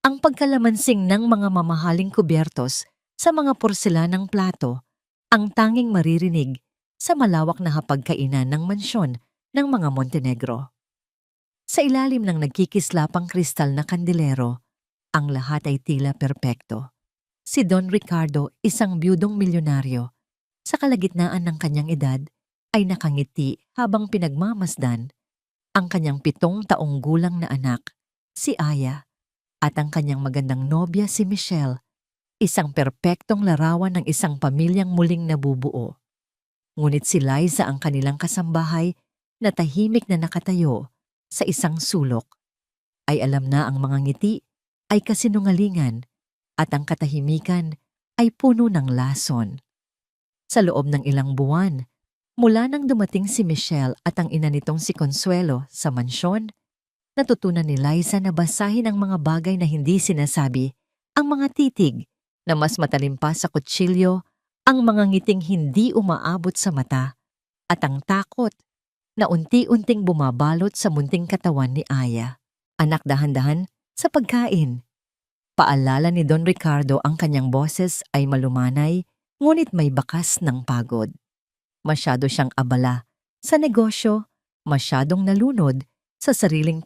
Ang pagkalamansing ng mga mamahaling kubyertos sa mga porselanang plato ang tanging maririnig sa malawak na hapagkainan ng mansyon ng mga Montenegro. Sa ilalim ng nagkikislapang kristal na kandelero, ang lahat ay tila perpekto. Si Don Ricardo, isang biyudong milyonaryo, sa kalagitnaan ng kanyang edad, ay nakangiti habang pinagmamasdan ang kanyang 7 taong gulang na anak, si Aya, at ang kanyang magandang nobya si Michelle, isang perpektong larawan ng isang pamilyang muling nabubuo. Ngunit si Liza ang kanilang kasambahay na tahimik na nakatayo sa isang sulok. Ay alam na ang mga ngiti ay kasinungalingan at ang katahimikan ay puno ng lason. Sa loob ng ilang buwan, mula nang dumating si Michelle at ang ina nitong si Consuelo sa mansyon, natutunan ni Liza na basahin ang mga bagay na hindi sinasabi, ang mga titig na mas matalim pa sa kutsilyo, ang mga ngiting hindi umaabot sa mata, at ang takot na unti-unting bumabalot sa munting katawan ni Aya. Anak, dahan-dahan sa pagkain. Paalala ni Don Ricardo, ang kanyang boses ay malumanay, ngunit may bakas ng pagod. Masyado siyang abala sa negosyo, masyadong nalunod sa sariling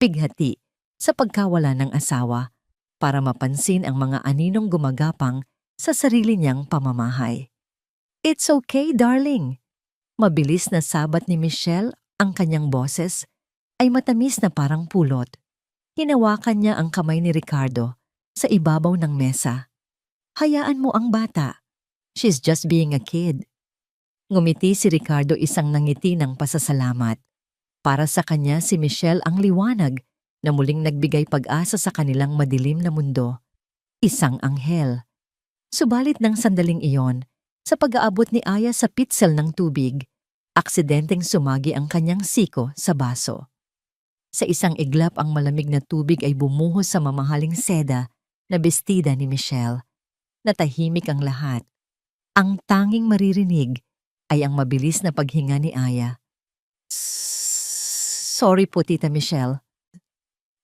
pighati sa pagkawala ng asawa para mapansin ang mga aninong gumagapang sa sarili niyang pamamahay. "It's okay, darling." Mabilis na sabat ni Michelle, ang kanyang boses ay matamis na parang pulot. Hinawakan niya ang kamay ni Ricardo sa ibabaw ng mesa. "Hayaan mo ang bata. She's just being a kid." Ngumiti si Ricardo, isang nangiti ng pasasalamat. Para sa kanya si Michelle ang liwanag na muling nagbigay pag-asa sa kanilang madilim na mundo. Isang anghel. Subalit ng sandaling iyon, sa pag-aabot ni Aya sa pitzel ng tubig, aksidenteng sumagi ang kanyang siko sa baso. Sa isang iglap, ang malamig na tubig ay bumuhos sa mamahaling seda na bestida ni Michelle. Natahimik ang lahat. Ang tanging maririnig ay ang mabilis na paghinga ni Aya. "Sorry po, Tita Michelle."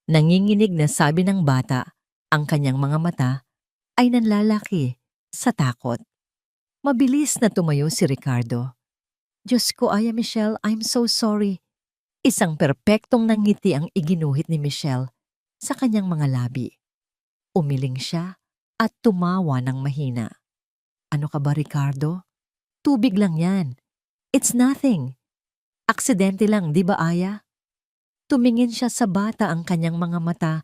Nanginginig na sabi ng bata, ang kanyang mga mata ay nanlalaki sa takot. Mabilis na tumayo si Ricardo. "Diyos ko, Aya Michelle, I'm so sorry." Isang perpektong nangiti ang iginuhit ni Michelle sa kanyang mga labi. Umiling siya at tumawa ng mahina. "Ano ka ba, Ricardo? Tubig lang yan. It's nothing. Aksidente lang, di ba, Aya?" Tumingin siya sa bata, ang kanyang mga mata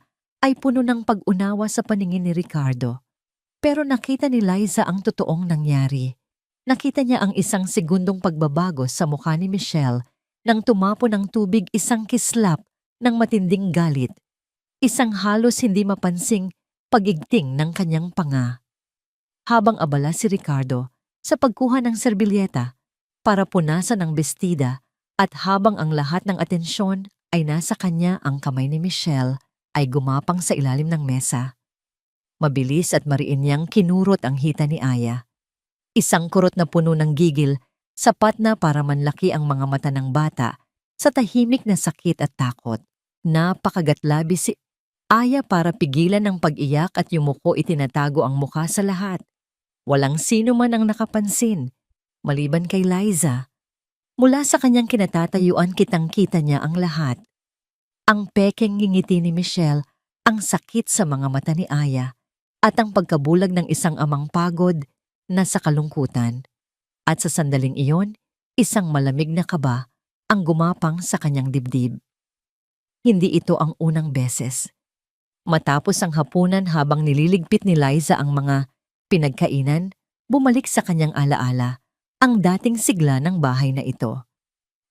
ay puno ng pag-unawa sa paningin ni Ricardo. Pero nakita ni Liza ang totoong nangyari. Nakita niya ang isang segundong pagbabago sa mukha ni Michelle nang tumapo ng tubig, isang kislap ng matinding galit. Isang halos hindi mapansing pagigting ng kanyang panga. Habang abala si Ricardo sa pagkuha ng serbilyeta para punasan ang bestida at habang ang lahat ng atensyon ay nasa kanya, ang kamay ni Michelle ay gumapang sa ilalim ng mesa. Mabilis at mariin niyang kinurot ang hita ni Aya. Isang kurot na puno ng gigil, sapat na para manlaki ang mga mata ng bata sa tahimik na sakit at takot. Napakagatlabi si Aya para pigilan ang pag-iyak at yumuko, itinatago ang mukha sa lahat. Walang sino man ang nakapansin, maliban kay Liza. Mula sa kanyang kinatatayuan, kitang-kita niya ang lahat. Ang pekeng ngingiti ni Michelle, ang sakit sa mga mata ni Aya, at ang pagkabulag ng isang amang pagod na sa kalungkutan. At sa sandaling iyon, isang malamig na kaba ang gumapang sa kanyang dibdib. Hindi ito ang unang beses. Matapos ang hapunan, habang nililigpit ni Liza ang mga pinagkainan, bumalik sa kanyang alaala ang dating sigla ng bahay na ito.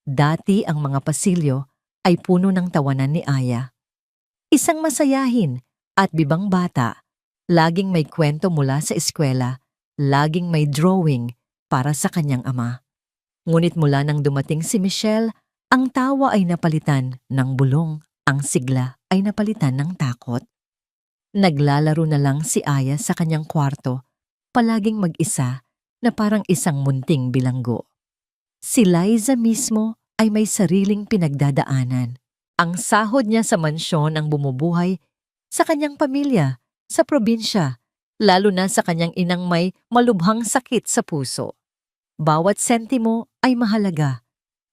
Dati ang mga pasilyo ay puno ng tawanan ni Aya. Isang masayahin at bibang bata, laging may kwento mula sa eskwela, laging may drawing para sa kanyang ama. Ngunit mula nang dumating si Michelle, ang tawa ay napalitan ng bulong, ang sigla ay napalitan ng takot. Naglalaro na lang si Aya sa kanyang kwarto, palaging mag-isa na parang isang munting bilanggo. Si Liza mismo ay may sariling pinagdadaanan. Ang sahod niya sa mansyon ang bumubuhay sa kanyang pamilya, sa probinsya, lalo na sa kanyang inang may malubhang sakit sa puso. Bawat sentimo ay mahalaga.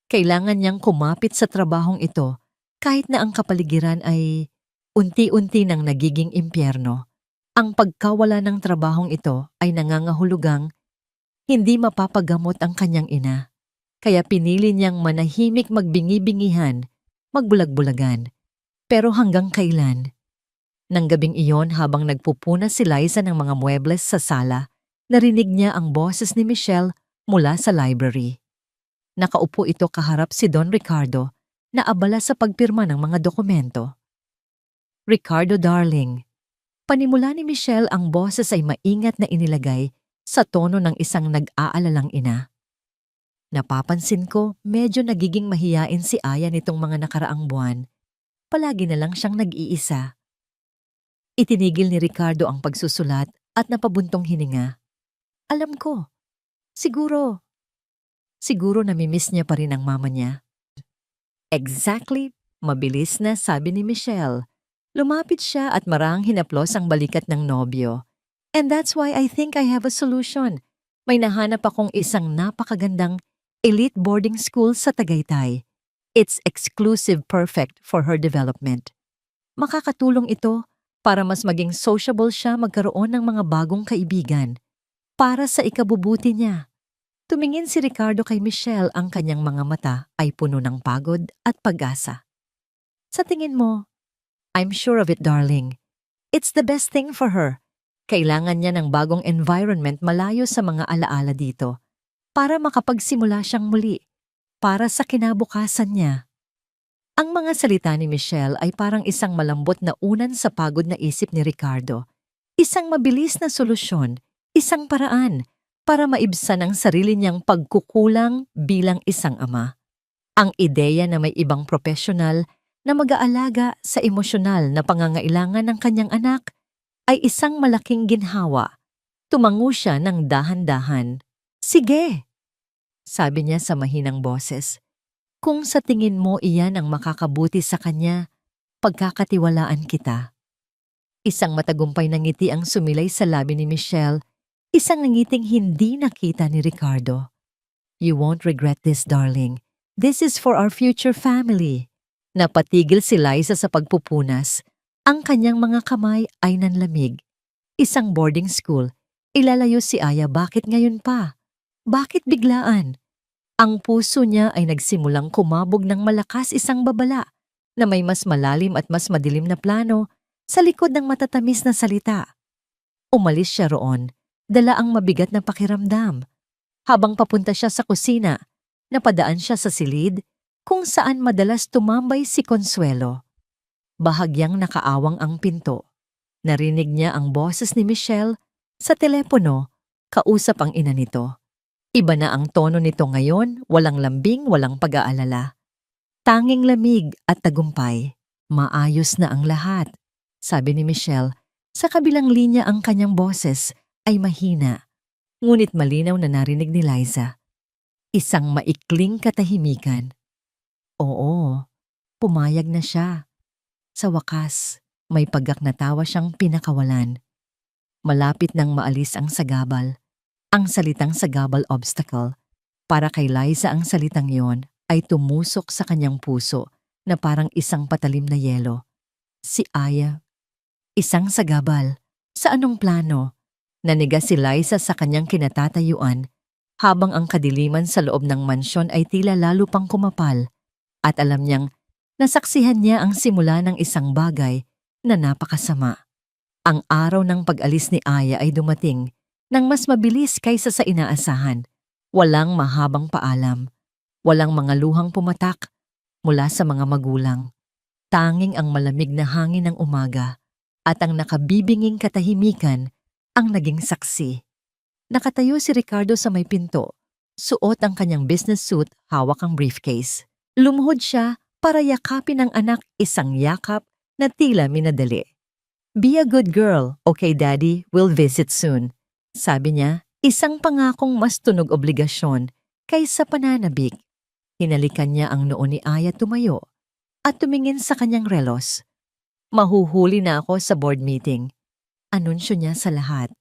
Kailangan niyang kumapit sa trabahong ito kahit na ang kapaligiran ay unti-unti nang nagiging impyerno. Ang pagkawala ng trabahong ito ay nangangahulugang hindi mapapagamot ang kanyang ina. Kaya pinili niyang manahimik magbingi-bingihan, magbulag-bulagan. Pero hanggang kailan? Nang gabing iyon habang nagpupunas si Liza ng mga muebles sa sala, narinig niya ang boses ni Michelle mula sa library. Nakaupo ito kaharap si Don Ricardo na abala sa pagpirma ng mga dokumento. "Ricardo darling," panimula ni Michelle, ang boses ay maingat na inilagay sa tono ng isang nag-aalalang ina. "Napapansin ko medyo nagiging mahiyain si Aya nitong mga nakaraang buwan. Palagi na lang siyang nag-iisa." Itinigil ni Ricardo ang pagsusulat at napabuntong hininga. "Alam ko. Siguro namimiss niya pa rin ang mama niya." "Exactly," mabilis na sabi ni Michelle. Lumapit siya at marahang hinaplos ang balikat ng nobyo. "And that's why I think I have a solution. May nahanap akong isang napakagandang elite boarding school sa Tagaytay. It's exclusive, perfect for her development. Makakatulong ito para mas maging sociable siya, magkaroon ng mga bagong kaibigan para sa ikabubuti niya." Tumingin si Ricardo kay Michelle, ang kanyang mga mata ay puno ng pagod at pag-asa. "Sa tingin mo?" "I'm sure of it, darling. It's the best thing for her. Kailangan niya ng bagong environment malayo sa mga alaala dito para makapagsimula siyang muli, para sa kinabukasan niya." Ang mga salita ni Michelle ay parang isang malambot na unan sa pagod na isip ni Ricardo. Isang mabilis na solusyon, isang paraan para maibsan ang sarili niyang pagkukulang bilang isang ama. Ang ideya na may ibang profesional na mag-aalaga sa emosyonal na pangangailangan ng kanyang anak ay isang malaking ginhawa. Tumango siya ng dahan-dahan. "Sige," sabi niya sa mahinang boses. "Kung sa tingin mo iyan ang makakabuti sa kanya, pagkakatiwalaan kita." Isang matagumpay na ngiti ang sumilay sa labi ni Michelle, isang ngiting hindi nakita ni Ricardo. "You won't regret this, darling. This is for our future family." Napatigil si Liza sa pagpupunas. Ang kanyang mga kamay ay nanlamig. Isang boarding school. Ilalayo si Aya, bakit ngayon pa? Bakit biglaan? Ang puso niya ay nagsimulang kumabog ng malakas, isang babala na may mas malalim at mas madilim na plano sa likod ng matatamis na salita. Umalis siya roon, dala ang mabigat na pakiramdam. Habang papunta siya sa kusina, napadaan siya sa silid kung saan madalas tumambay si Consuelo. Bahagyang nakaawang ang pinto. Narinig niya ang boses ni Michelle sa telepono, kausap ang ina nito. Iba na ang tono nito ngayon, walang lambing, walang pag-aalala. Tanging lamig at tagumpay. "Maayos na ang lahat," sabi ni Michelle. Sa kabilang linya ang kanyang boses ay mahina, ngunit malinaw na narinig ni Liza. Isang maikling katahimikan. Oo, pumayag na siya. Sa wakas, may pagak na tawa siyang pinakawalan. Malapit nang maalis ang sagabal. Ang salitang sagabal obstacle. Para kay Liza ang salitang yon ay tumusok sa kanyang puso na parang isang patalim na yelo. Si Aya. Isang sagabal. Sa anong plano? Naniga si Liza sa kanyang kinatatayuan habang ang kadiliman sa loob ng mansyon ay tila lalo pang kumapal, at alam niyang nasaksihan niya ang simula ng isang bagay na napakasama. Ang araw ng pag-alis ni Aya ay dumating nang mas mabilis kaysa sa inaasahan. Walang mahabang paalam. Walang mga luhang pumatak mula sa mga magulang. Tanging ang malamig na hangin ng umaga at ang nakabibinging katahimikan ang naging saksi. Nakatayo si Ricardo sa may pinto. Suot ang kanyang business suit, hawak ang briefcase. Lumuhod siya para yakapin ang anak, isang yakap na tila minadali. "Be a good girl, okay daddy, we'll visit soon," sabi niya, isang pangakong mas tunog obligasyon kaysa pananabik. Hinalikan niya ang noo ni Aya, tumayo at tumingin sa kanyang relos. Mahuhuli na ako sa board meeting. Anunsyo niya sa lahat.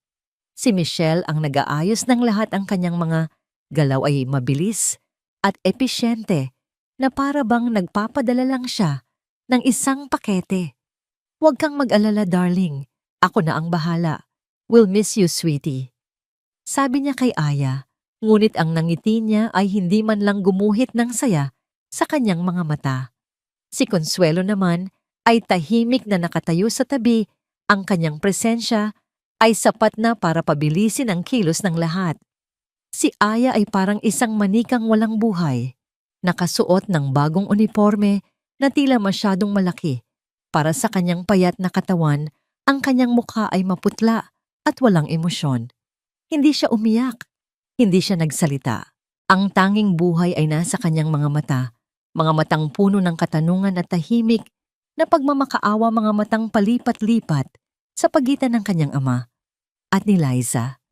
Si Michelle ang nag-aayos ng lahat, ang kanyang mga galaw ay mabilis at episyente na para bang nagpapadala lang siya ng isang pakete. Huwag kang mag-alala, darling. Ako na ang bahala. We'll miss you, sweetie. Sabi niya kay Aya, ngunit ang nangiti niya ay hindi man lang gumuhit ng saya sa kanyang mga mata. Si Consuelo naman ay tahimik na nakatayo sa tabi. Ang kanyang presensya ay sapat na para pabilisin ang kilos ng lahat. Si Aya ay parang isang manikang walang buhay, nakasuot ng bagong uniforme na tila masyadong malaki. Para sa kanyang payat na katawan, ang kanyang mukha ay maputla at walang emosyon. Hindi siya umiyak, hindi siya nagsalita. Ang tanging buhay ay nasa kanyang mga matang puno ng katanungan at tahimik na pagmamakaawa, mga matang palipat-lipat sa pagitan ng kanyang ama at ni Liza.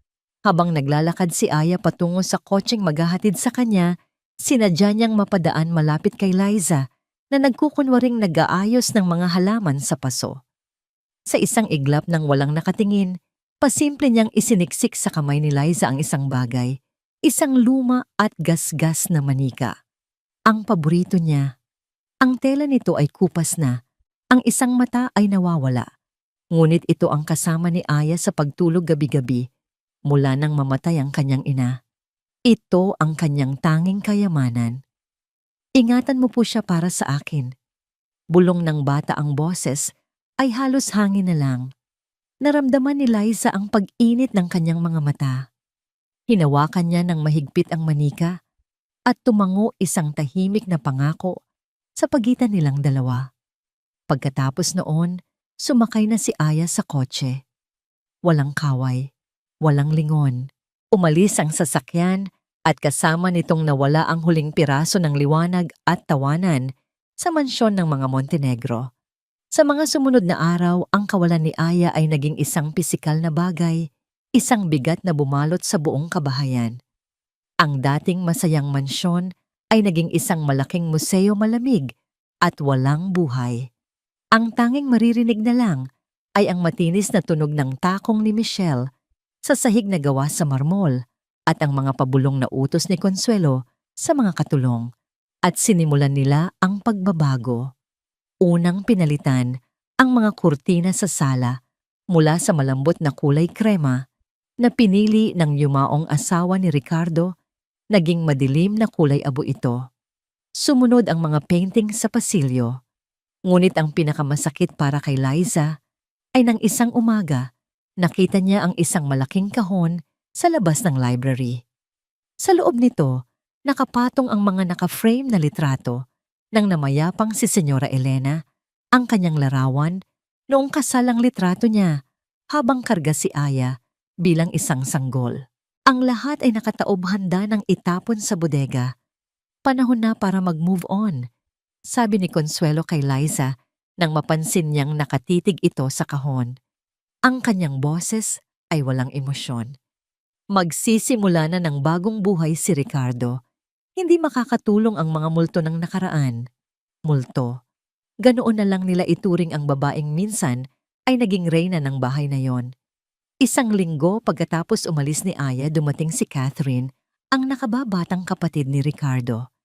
Habang naglalakad si Aya patungo sa kotseng maghahatid sa kanya, sinadya niyang mapadaan malapit kay Liza na nagkukunwaring nag-aayos ng mga halaman sa paso. Sa isang iglap ng walang nakatingin, pasimple niyang isiniksik sa kamay ni Liza ang isang bagay, isang luma at gasgas na manika. Ang paborito niya. Ang tela nito ay kupas na, ang isang mata ay nawawala. Ngunit ito ang kasama ni Aya sa pagtulog gabi-gabi mula nang mamatay ang kanyang ina. Ito ang kanyang tanging kayamanan. Ingatan mo po siya para sa akin. Bulong ng bata, ang boses ay halos hangin na lang. Naramdaman ni Liza ang pag-init ng kanyang mga mata. Hinawakan niya ng mahigpit ang manika at tumango, isang tahimik na pangako sa pagitan nilang dalawa. Pagkatapos noon, sumakay na si Aya sa kotse. Walang kaway, walang lingon. Umalis ang sasakyan at kasama nitong nawala ang huling piraso ng liwanag at tawanan sa mansyon ng mga Montenegro. Sa mga sumunod na araw, ang kawalan ni Aya ay naging isang pisikal na bagay, isang bigat na bumalot sa buong kabahayan. Ang dating masayang mansyon ay naging isang malaking museo, malamig at walang buhay. Ang tanging maririnig na lang ay ang matinis na tunog ng takong ni Michelle sa sahig na gawa sa marmol at ang mga pabulong na utos ni Consuelo sa mga katulong. At sinimulan nila ang pagbabago. Unang pinalitan ang mga kurtina sa sala mula sa malambot na kulay krema na pinili ng yumaong asawa ni Ricardo, naging madilim na kulay abo ito. Sumunod ang mga painting sa pasilyo. Ngunit ang pinakamasakit para kay Liza ay nang isang umaga, nakita niya ang isang malaking kahon sa labas ng library. Sa loob nito, nakapatong ang mga naka-frame na litrato ng namayapang si Senyora Elena, ang kanyang larawan noong kasalang litrato niya habang karga si Aya bilang isang sanggol. Ang lahat ay nakataob, handa ng itapon sa bodega. Panahon na para mag-move on, sabi ni Consuelo kay Liza nang mapansin niyang nakatitig ito sa kahon. Ang kanyang boses ay walang emosyon. Magsisimula na ng bagong buhay si Ricardo. Hindi makakatulong ang mga multo ng nakaraan. Multo. Ganoon na lang nila ituring ang babaeng minsan ay naging reyna ng bahay na yon. Isang linggo pagkatapos umalis ni Aya, dumating si Catherine, ang nakababatang kapatid ni Ricardo.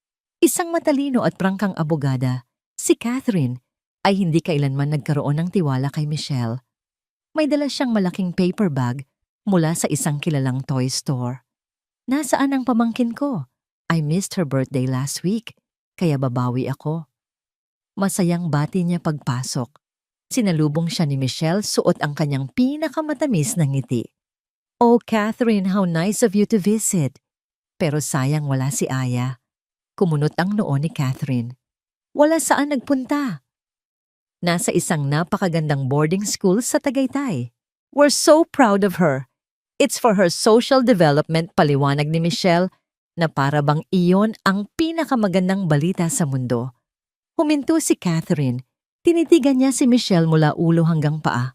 Isang matalino at prangkang abogada, si Catherine ay hindi kailanman nagkaroon ng tiwala kay Michelle. May dala siyang malaking paper bag mula sa isang kilalang toy store. Nasaan ang pamangkin ko? I missed her birthday last week, kaya babawi ako. Masayang bati niya pagpasok. Sinalubong siya ni Michelle, suot ang kanyang pinakamatamis na ngiti. Oh, Catherine, how nice of you to visit. Pero sayang wala si Aya. Kumunot ang noo ni Catherine. Wala saan nagpunta. Nasa isang napakagandang boarding school sa Tagaytay. We're so proud of her. It's for her social development, paliwanag ni Michelle, na para bang iyon ang pinakamagandang balita sa mundo. Huminto si Catherine. Tinitigan niya si Michelle mula ulo hanggang paa.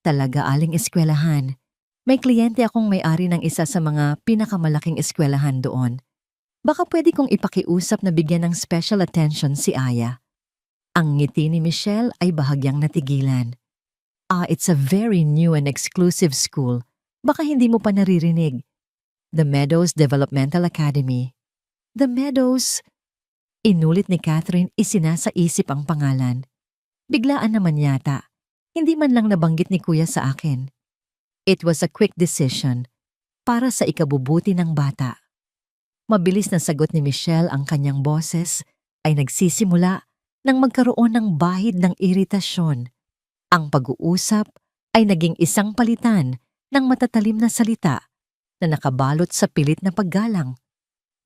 Talaga, aling eskwelahan. May kliyente akong may-ari ng isa sa mga pinakamalaking eskwelahan doon. Baka pwede kong ipakiusap na bigyan ng special attention si Aya. Ang ngiti ni Michelle ay bahagyang natigilan. It's a very new and exclusive school. Baka hindi mo pa naririnig. The Meadows Developmental Academy. The Meadows. Inulit ni Catherine, isinasaisip ang pangalan. Biglaan naman yata. Hindi man lang nabanggit ni Kuya sa akin. It was a quick decision para sa ikabubuti ng bata. Mabilis na sagot ni Michelle, ang kanyang boses ay nagsisimula nang magkaroon ng bahid ng iritasyon. Ang pag-uusap ay naging isang palitan ng matatalim na salita na nakabalot sa pilit na paggalang.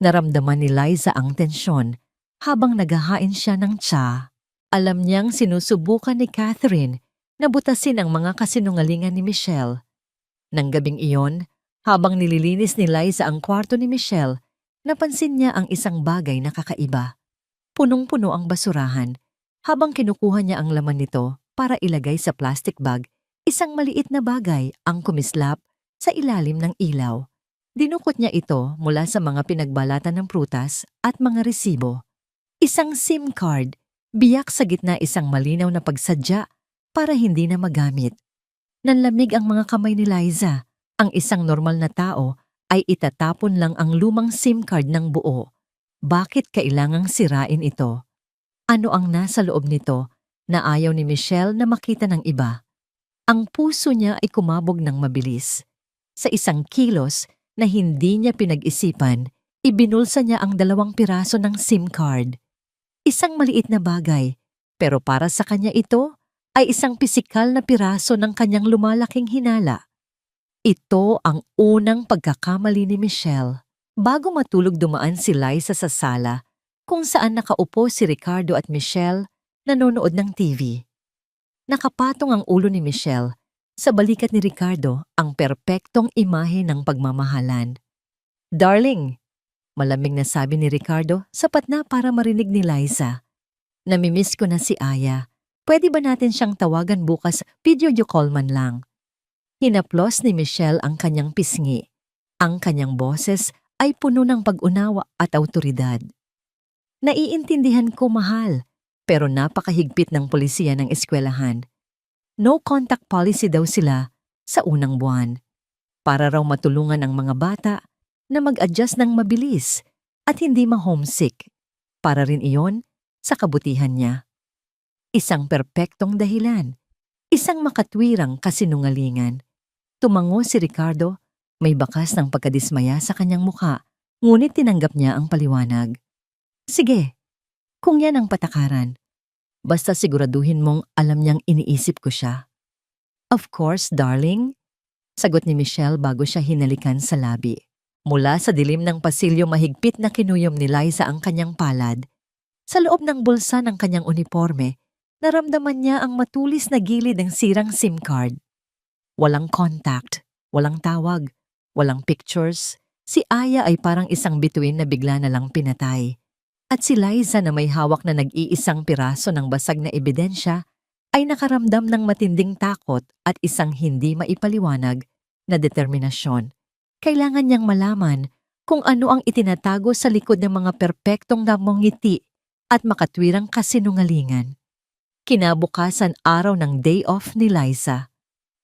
Naramdaman ni Liza ang tensyon habang naghahain siya ng tsa. Alam niyang sinusubukan ni Catherine na butasin ang mga kasinungalingan ni Michelle. Nang gabing iyon, habang nililinis ni Liza ang kwarto ni Michelle, napansin niya ang isang bagay na kakaiba. Punong-puno ang basurahan. Habang kinukuha niya ang laman nito para ilagay sa plastic bag, isang maliit na bagay ang kumislap sa ilalim ng ilaw. Dinukot niya ito mula sa mga pinagbalatan ng prutas at mga resibo. Isang SIM card, biyak sa gitna isang malinaw na pagsadya para hindi na magamit. Nanlamig ang mga kamay ni Liza. Ang isang normal na tao ay itatapon lang ang lumang SIM card ng buo. Bakit kailangang sirain ito? Ano ang nasa loob nito na ayaw ni Michelle na makita ng iba? Ang puso niya ay kumabog ng mabilis. Sa isang kilos na hindi niya pinag-isipan, ibinulsa niya ang 2 piraso ng SIM card. Isang maliit na bagay, pero para sa kanya ito ay isang pisikal na piraso ng kanyang lumalaking hinala. Ito ang unang pagkakamali ni Michelle. Bago matulog, dumaan si Liza sa sala kung saan nakaupo si Ricardo at Michelle nanonood ng TV. Nakapatong ang ulo ni Michelle sa balikat ni Ricardo, ang perpektong imahe ng pagmamahalan. "Darling," malamig na sabi ni Ricardo, sapat na para marinig ni Liza. "Namimiss ko na si Aya. Pwede ba natin siyang tawagan bukas, video call man lang?" Hinaplos ni Michelle ang kanyang pisngi. Ang kanyang boses ay puno ng pag-unawa at awtoridad. "Naiintindihan ko, mahal, pero napakahigpit ng polisiya ng eskwelahan. No contact policy daw sila sa unang buwan. Para raw matulungan ang mga bata na mag-adjust ng mabilis at hindi ma-homesick. Para rin iyon sa kabutihan niya." Isang perpektong dahilan. Isang makatwirang kasinungalingan. Tumango si Ricardo, may bakas ng pagkadismaya sa kanyang mukha, ngunit tinanggap niya ang paliwanag. "Sige, kung yan ang patakaran. Basta siguraduhin mong alam niyang iniisip ko siya." "Of course, darling," sagot ni Michelle bago siya hinalikan sa labi. Mula sa dilim ng pasilyo, mahigpit na kinuyom ni Liza ang kanyang palad. Sa loob ng bulsa ng kanyang uniforme, naramdaman niya ang matulis na gilid ng sirang SIM card. Walang contact, walang tawag, walang pictures. Si Aya ay parang isang bituin na bigla na lang pinatay. At si Liza na may hawak na nag-iisang piraso ng basag na ebidensya ay nakaramdam ng matinding takot at isang hindi maipaliwanag na determinasyon. Kailangan niyang malaman kung ano ang itinatago sa likod ng mga perpektong namongiti at makatwirang kasinungalingan. Kinabukasan, araw ng day off ni Liza.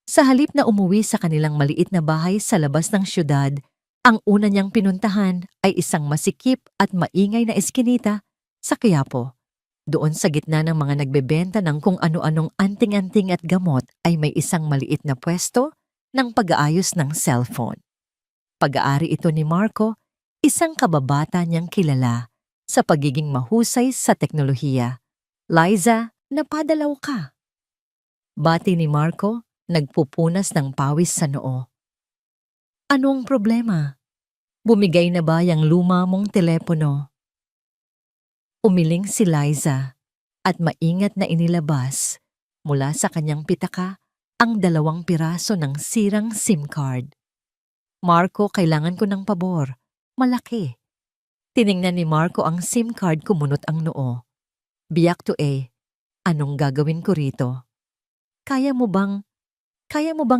Sa halip na umuwi sa kanilang maliit na bahay sa labas ng syudad, ang una niyang pinuntahan ay isang masikip at maingay na eskinita sa Quiapo. Doon sa gitna ng mga nagbebenta ng kung ano-anong anting-anting at gamot ay may isang maliit na pwesto ng pag-aayos ng cellphone. Pag-aari ito ni Marco, isang kababata niyang kilala sa pagiging mahusay sa teknolohiya. "Liza, napadalaw ka." Bati ni Marco, nagpupunas ng pawis sa noo. "Anong problema? Bumigay na ba yung luma mong telepono?" Umiling si Liza at maingat na inilabas mula sa kanyang pitaka ang 2 piraso ng sirang SIM card. "Marco, kailangan ko ng pabor. Malaki." Tiningnan ni Marco ang SIM card, kumunot ang noo. "Biyak to anong gagawin ko rito? Kaya mo bang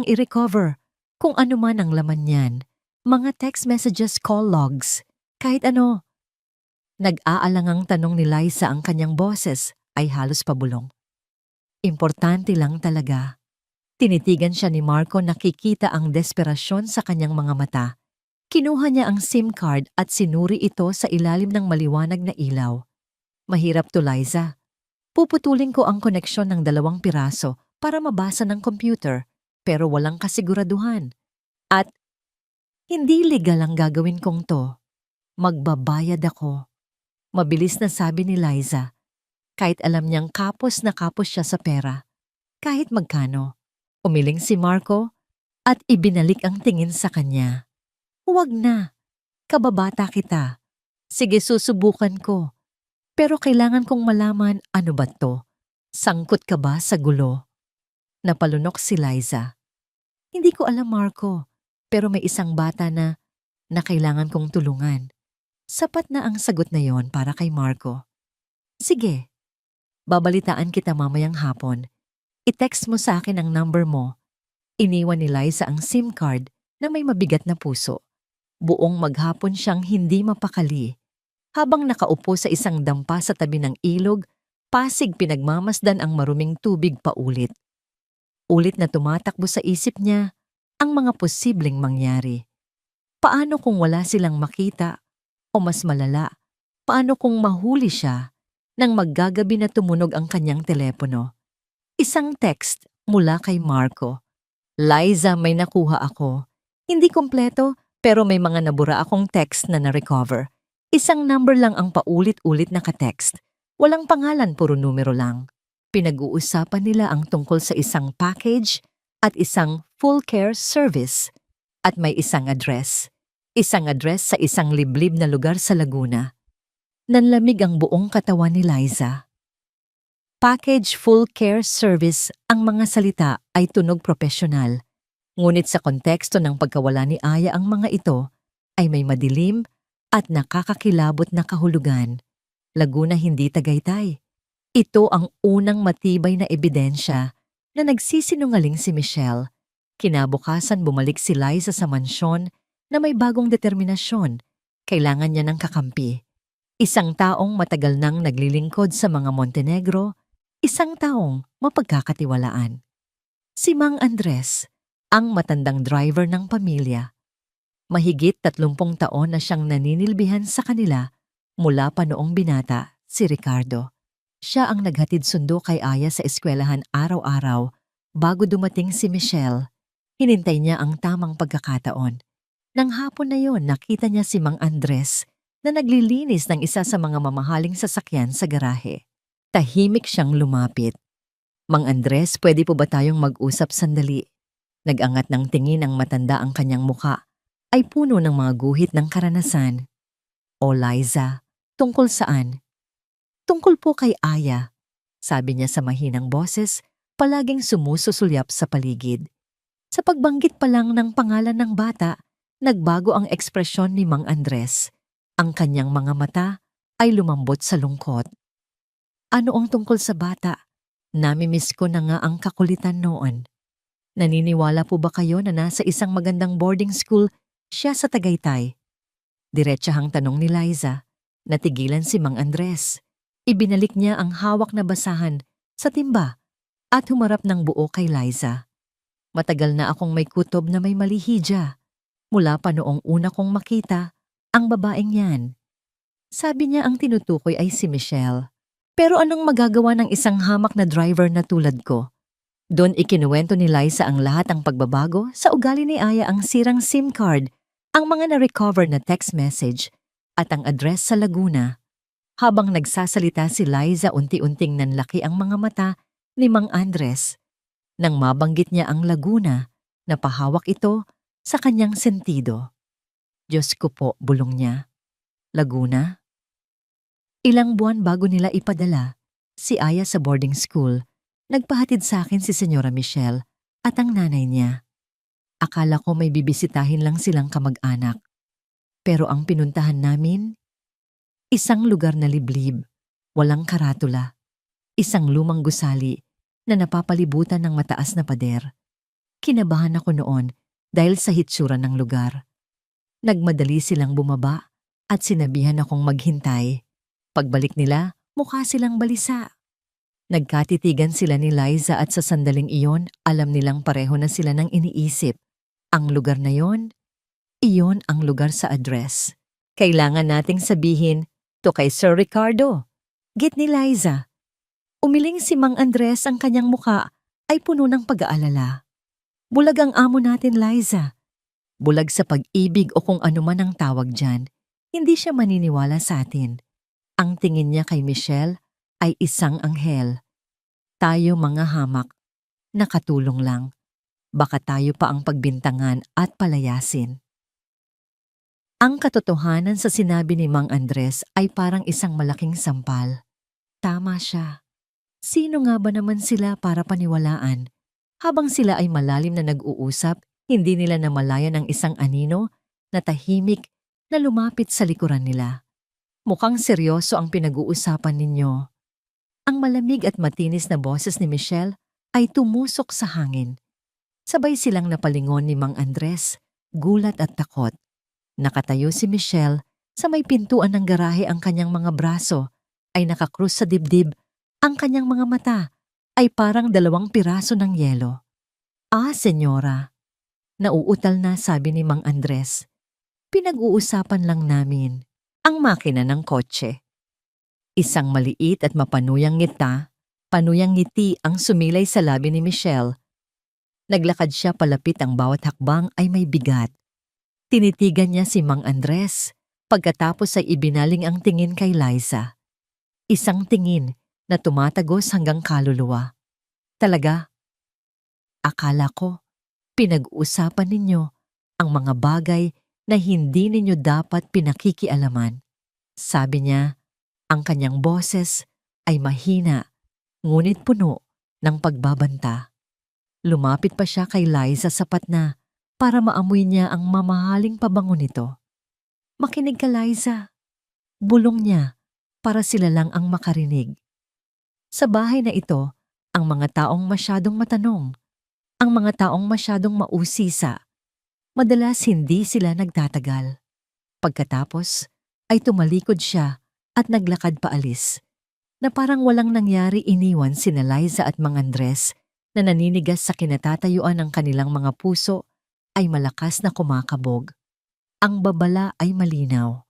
i-recover kung ano man ang laman niyan? Mga text messages, call logs, kahit ano." Nag-aalangang tanong ni Liza ang kanyang boses ay halos pabulong. Importante lang talaga. Tinitigan siya ni Marco, nakikita ang desperasyon sa kanyang mga mata. Kinuha niya ang SIM card at sinuri ito sa ilalim ng maliwanag na ilaw. Mahirap to, Liza. Puputulin ko ang koneksyon ng 2 piraso para mabasa ng computer, pero walang kasiguraduhan. At hindi legal ang gagawin kong to. Magbabayad ako. Mabilis na sabi ni Liza, kahit alam niyang kapos na kapos siya sa pera. Kahit magkano. Umiling si Marco at ibinalik ang tingin sa kanya. Huwag na. Kababata kita. Sige, susubukan ko. Pero kailangan kong malaman, ano ba to? Sangkot ka ba sa gulo? Napalunok si Liza. Hindi ko alam, Marco. Pero may isang bata na kailangan kong tulungan. Sapat na ang sagot na yon para kay Marco. Sige. Babalitaan kita mamayang hapon. I-text mo sa akin ang number mo. Iniwan ni Liza ang SIM card na may mabigat na puso. Buong maghapon siyang hindi mapakali. Habang nakaupo sa isang dampa sa tabi ng ilog, pasig pinagmamasdan ang maruming tubig paulit. Ulit na tumatakbo sa isip niya ang mga posibleng mangyari. Paano kung wala silang makita? O mas malala, paano kung mahuli siya nang maggagabi na tumunog ang kanyang telepono? Isang text mula kay Marco. Liza, may nakuha ako. Hindi kompleto, pero may mga nabura akong text na na-recover. Isang number lang ang paulit-ulit na ka-text. Walang pangalan, puro numero lang. Pinag-uusapan nila ang tungkol sa isang package at isang full care service. At may isang address. Isang address sa isang liblib na lugar sa Laguna. Nanlamig ang buong katawan ni Liza. Package full care service, ang mga salita ay tunog propesyonal. Ngunit sa konteksto ng pagkawala ni Aya, ang mga ito ay may madilim at nakakakilabot na kahulugan. Laguna, hindi Tagaytay. Ito ang unang matibay na ebidensya na nagsisinungaling si Michelle. Kinabukasan bumalik si Liza sa mansyon na may bagong determinasyon. Kailangan niya ng kakampi. Isang taong matagal nang naglilingkod sa mga Montenegro, isang taong mapagkakatiwalaan. Si Mang Andres, ang matandang driver ng pamilya. Mahigit 30 taon na siyang naninilbihan sa kanila mula pa noong binata si Ricardo. Siya ang naghatid sundo kay Aya sa eskwelahan araw-araw bago dumating si Michelle. Hinintay niya ang tamang pagkakataon. Nang hapon na yon, nakita niya si Mang Andres na naglilinis ng isa sa mga mamahaling sasakyan sa garahe. Tahimik siyang lumapit. Mang Andres, pwede po ba tayong mag-usap sandali? Nag-angat ng tingin ang matanda, ang kanyang muka ay puno ng mga guhit ng karanasan. O Liza, tungkol saan? Tungkol po kay Aya, sabi niya sa mahinang boses, palaging sumususulyap sa paligid. Sa pagbanggit pa lang ng pangalan ng bata, nagbago ang ekspresyon ni Mang Andres. Ang kanyang mga mata ay lumambot sa lungkot. Ano ang tungkol sa bata? Namimiss ko na nga ang kakulitan noon. Naniniwala po ba kayo na nasa isang magandang boarding school siya sa Tagaytay? Diretsahang tanong ni Liza. Natigilan si Mang Andres. Ibinalik niya ang hawak na basahan sa timba at humarap ng buo kay Liza. Matagal na akong may kutob na may malihidya. Mula pa noong una kong makita ang babaeng yan. Sabi niya ang tinutukoy ay si Michelle. Pero anong magagawa ng isang hamak na driver na tulad ko? Doon ikinuwento ni Liza ang lahat ng pagbabago sa ugali ni Aya, ang sirang SIM card, ang mga na-recover na text message, at ang address sa Laguna. Habang nagsasalita si Liza, unti-unting nanlaki ang mga mata ni Mang Andres. Nang mabanggit niya ang Laguna, napahawak ito sa kanyang sentido. Diyos ko po, bulong niya. Laguna? Ilang buwan bago nila ipadala si Aya sa boarding school, nagpahatid sa akin si Senyora Michelle at ang nanay niya. Akala ko may bibisitahin lang silang kamag-anak. Pero ang pinuntahan namin, isang lugar na liblib, walang karatula, isang lumang gusali na napapalibutan ng mataas na pader. Kinabahan ako noon dahil sa hitsura ng lugar. Nagmadali silang bumaba at sinabihan akong maghintay. Pagbalik nila, mukha silang balisa. Nagkatitigan sila ni Liza at sa sandaling iyon, alam nilang pareho na sila ng iniisip. Ang lugar na iyon ang lugar sa address. Kailangan nating sabihin, to kay Sir Ricardo. Get ni Liza. Umiling si Mang Andres, ang kanyang muka ay puno ng pag-aalala. Bulag ang amo natin, Liza. Bulag sa pag-ibig o kung ano man ang tawag dyan. Hindi siya maniniwala sa atin. Ang tingin niya kay Michelle ay isang anghel. Tayo mga hamak, nakatulong lang. Baka tayo pa ang pagbintangan at palayasin. Ang katotohanan sa sinabi ni Mang Andres ay parang isang malaking sampal. Tama siya. Sino nga ba naman sila para paniwalaan? Habang sila ay malalim na nag-uusap, hindi nila namalayan ang isang anino na tahimik na lumapit sa likuran nila. Mukhang seryoso ang pinag-uusapan ninyo. Ang malamig at matinis na boses ni Michelle ay tumusok sa hangin. Sabay silang napalingon ni Mang Andres, gulat at takot. Nakatayo si Michelle sa may pintuan ng garahe, ang kanyang mga braso ay nakakrus sa dibdib, ang kanyang mga mata ay parang 2 piraso ng yelo. Ah, senyora. Nauutal na, sabi ni Mang Andres. Pinag-uusapan lang namin ang makina ng kotse. Isang maliit at panuyang ngiti ang sumilay sa labi ni Michelle. Naglakad siya palapit, ang bawat hakbang ay may bigat. Tinitigan niya si Mang Andres, pagkatapos ay ibinaling ang tingin kay Liza. Isang tingin na tumatagos hanggang kaluluwa. Talaga? Akala ko, pinag-uusapan ninyo ang mga bagay na hindi ninyo dapat pinakikialaman. Sabi niya, ang kanyang boses ay mahina, ngunit puno ng pagbabanta. Lumapit pa siya kay Liza sapat na para maamoy niya ang mamahaling pabango nito. Makinig ka, Liza. Bulong niya para sila lang ang makarinig. Sa bahay na ito, ang mga taong masyadong matanong, ang mga taong masyadong mausisa, madalas hindi sila nagtatagal. Pagkatapos ay tumalikod siya at naglakad paalis, na parang walang nangyari. Iniwan sina Liza at Mang Andres na naninigas sa kinatatayuan ng kanilang mga puso ay malakas na kumakabog. Ang babala ay malinaw.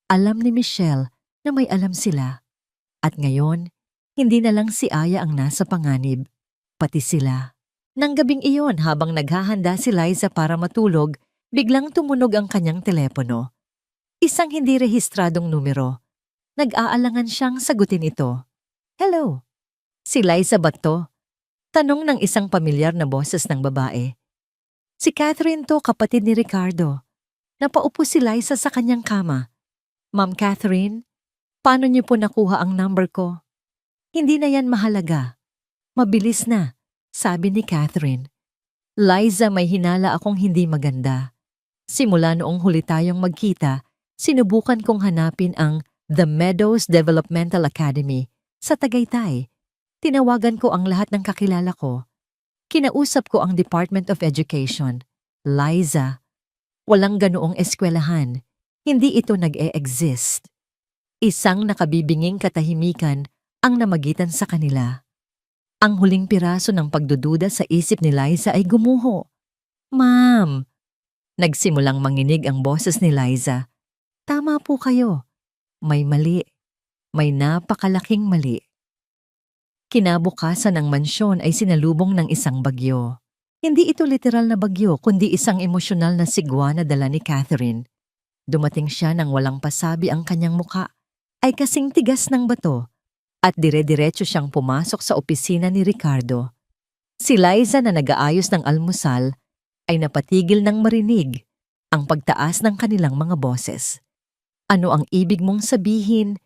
Alam ni Michelle na may alam sila. At ngayon, hindi na lang si Aya ang nasa panganib, pati sila. Nang gabing iyon, habang naghahanda si Liza para matulog, biglang tumunog ang kanyang telepono. Isang hindi rehistradong numero. Nag-aalangan siyang sagutin ito. Hello? Si Liza ba to? Tanong ng isang pamilyar na boses ng babae. Si Catherine to, kapatid ni Ricardo. Napaupo si Liza sa kanyang kama. Ma'am Catherine, paano niyo po nakuha ang number ko? Hindi na yan mahalaga. Mabilis na, sabi ni Catherine. Liza, may hinala akong hindi maganda. Simula noong huli tayong magkita, sinubukan kong hanapin ang The Meadows Developmental Academy sa Tagaytay. Tinawagan ko ang lahat ng kakilala ko. Kinausap ko ang Department of Education. Liza, walang ganoong eskwelahan. Hindi ito nag-e-exist. Isang nakabibinging katahimikan ang namagitan sa kanila. Ang huling piraso ng pagdududa sa isip ni Liza ay gumuho. Ma'am, nagsimulang manginig ang boses ni Liza. Tama po kayo. May mali. May napakalaking mali. Kinabukasan ng mansyon ay sinalubong ng isang bagyo. Hindi ito literal na bagyo, kundi isang emosyonal na sigwa na dala ni Catherine. Dumating siya nang walang pasabi, ang kanyang muka ay kasing tigas ng bato at dire-diretso siyang pumasok sa opisina ni Ricardo. Si Liza na nag-aayos ng almusal ay napatigil nang marinig ang pagtaas ng kanilang mga boses. Ano ang ibig mong sabihin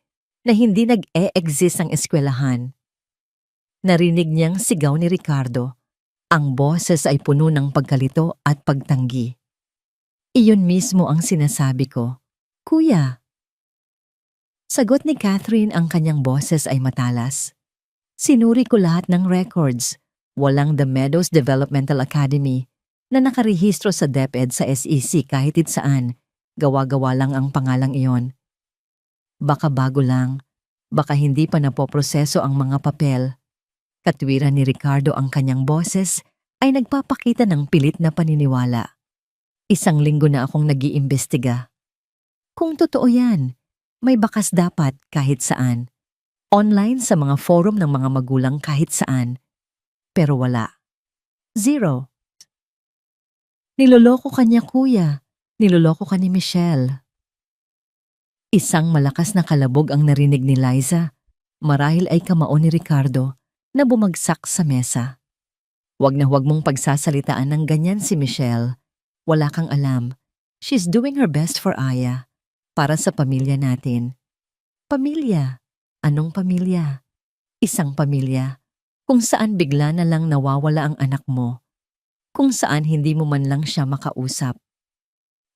na hindi nag-e-exist ang eskwelahan? Narinig niyang sigaw ni Ricardo. Ang boses ay puno ng pagkalito at pagtanggi. Iyon mismo ang sinasabi ko. Kuya. Sagot ni Catherine, ang kanyang boses ay matalas. Sinuri ko lahat ng records. Walang The Meadows Developmental Academy na nakarehistro sa DepEd sa SEC kahit saan. Gawa-gawa lang ang pangalang iyon. Baka bago lang, baka hindi pa napoproseso ang mga papel. Katwiran ni Ricardo ang kanyang boses ay nagpapakita ng pilit na paniniwala. Isang linggo na akong nag-iimbestiga. Kung totoo yan, may bakas dapat kahit saan. Online sa mga forum ng mga magulang kahit saan. Pero wala. Zero. Niloloko ka niya, kuya. Niloloko ka ni Michelle. Isang malakas na kalabog ang narinig ni Liza. Marahil ay kamao ni Ricardo na bumagsak sa mesa. Huwag na huwag mong pagsasalitaan ng ganyan si Michelle. Wala kang alam. She's doing her best for Aya. Para sa pamilya natin. Pamilya? Anong pamilya? Isang pamilya. Kung saan bigla na lang nawawala ang anak mo. Kung saan hindi mo man lang siya makausap.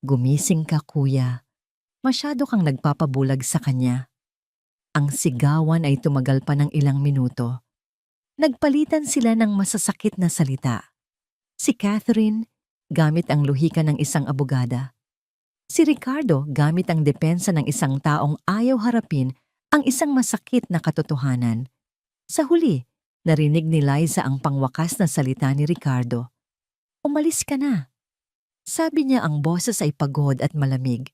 Gumising ka, kuya. Masyado kang nagpapabulag sa kanya. Ang sigawan ay tumagal pa ng ilang minuto. Nagpalitan sila ng masasakit na salita. Si Catherine, gamit ang luhika ng isang abogada. Si Ricardo, gamit ang depensa ng isang taong ayaw harapin ang isang masakit na katotohanan. Sa huli, narinig ni Liza ang pangwakas na salita ni Ricardo. Umalis ka na. Sabi niya ang boses ay pagod at malamig.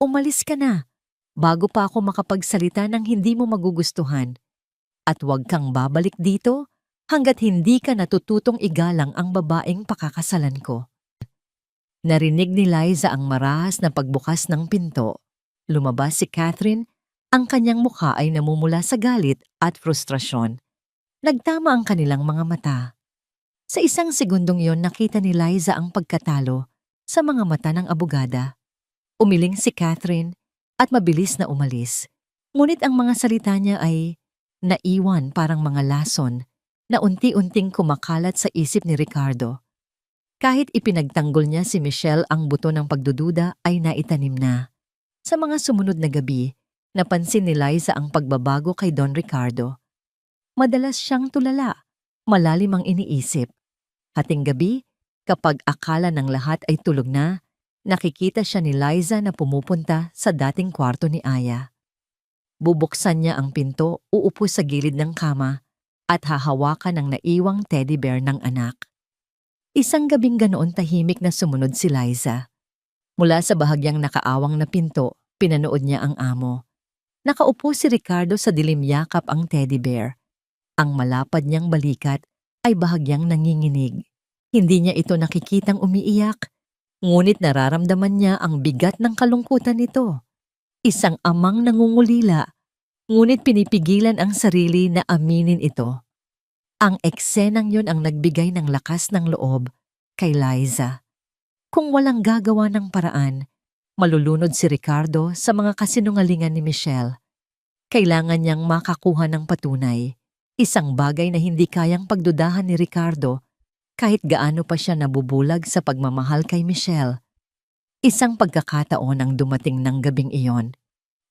Umalis ka na, bago pa ako makapagsalita ng hindi mo magugustuhan. At huwag kang babalik dito hanggat hindi ka natututong igalang ang babaeng pakakasalan ko. Narinig ni Liza ang marahas na pagbukas ng pinto. Lumabas si Catherine, ang kanyang mukha ay namumula sa galit at frustrasyon. Nagtama ang kanilang mga mata. Sa isang segundong yon nakita ni Liza ang pagkatalo sa mga mata ng abogada. Umiling si Catherine at mabilis na umalis. Ngunit ang mga salita niya ay naiwan parang mga lason na unti-unting kumakalat sa isip ni Ricardo. Kahit ipinagtanggol niya si Michelle, ang buto ng pagdududa ay naitanim na. Sa mga sumunod na gabi, napansin ni Liza ang pagbabago kay Don Ricardo. Madalas siyang tulala, malalim ang iniisip. Hating gabi, kapag akala ng lahat ay tulog na, nakikita siya ni Liza na pumupunta sa dating kwarto ni Aya. Bubuksan niya ang pinto, uupo sa gilid ng kama at hahawakan ang naiwang teddy bear ng anak. Isang gabing ganoon tahimik na sumunod si Liza. Mula sa bahagyang nakaawang na pinto, pinanood niya ang amo. Nakaupo si Ricardo sa dilim yakap ang teddy bear. Ang malapad niyang balikat ay bahagyang nanginginig. Hindi niya ito nakikitang umiiyak, ngunit nararamdaman niya ang bigat ng kalungkutan nito. Isang amang nangungulila, ngunit pinipigilan ang sarili na aminin ito. Ang eksenang yun ang nagbigay ng lakas ng loob kay Liza. Kung walang gagawa ng paraan, malulunod si Ricardo sa mga kasinungalingan ni Michelle. Kailangan niyang makakuha ng patunay, isang bagay na hindi kayang pagdudahan ni Ricardo kahit gaano pa siya nabubulag sa pagmamahal kay Michelle. Isang pagkakataon ang dumating ng gabing iyon.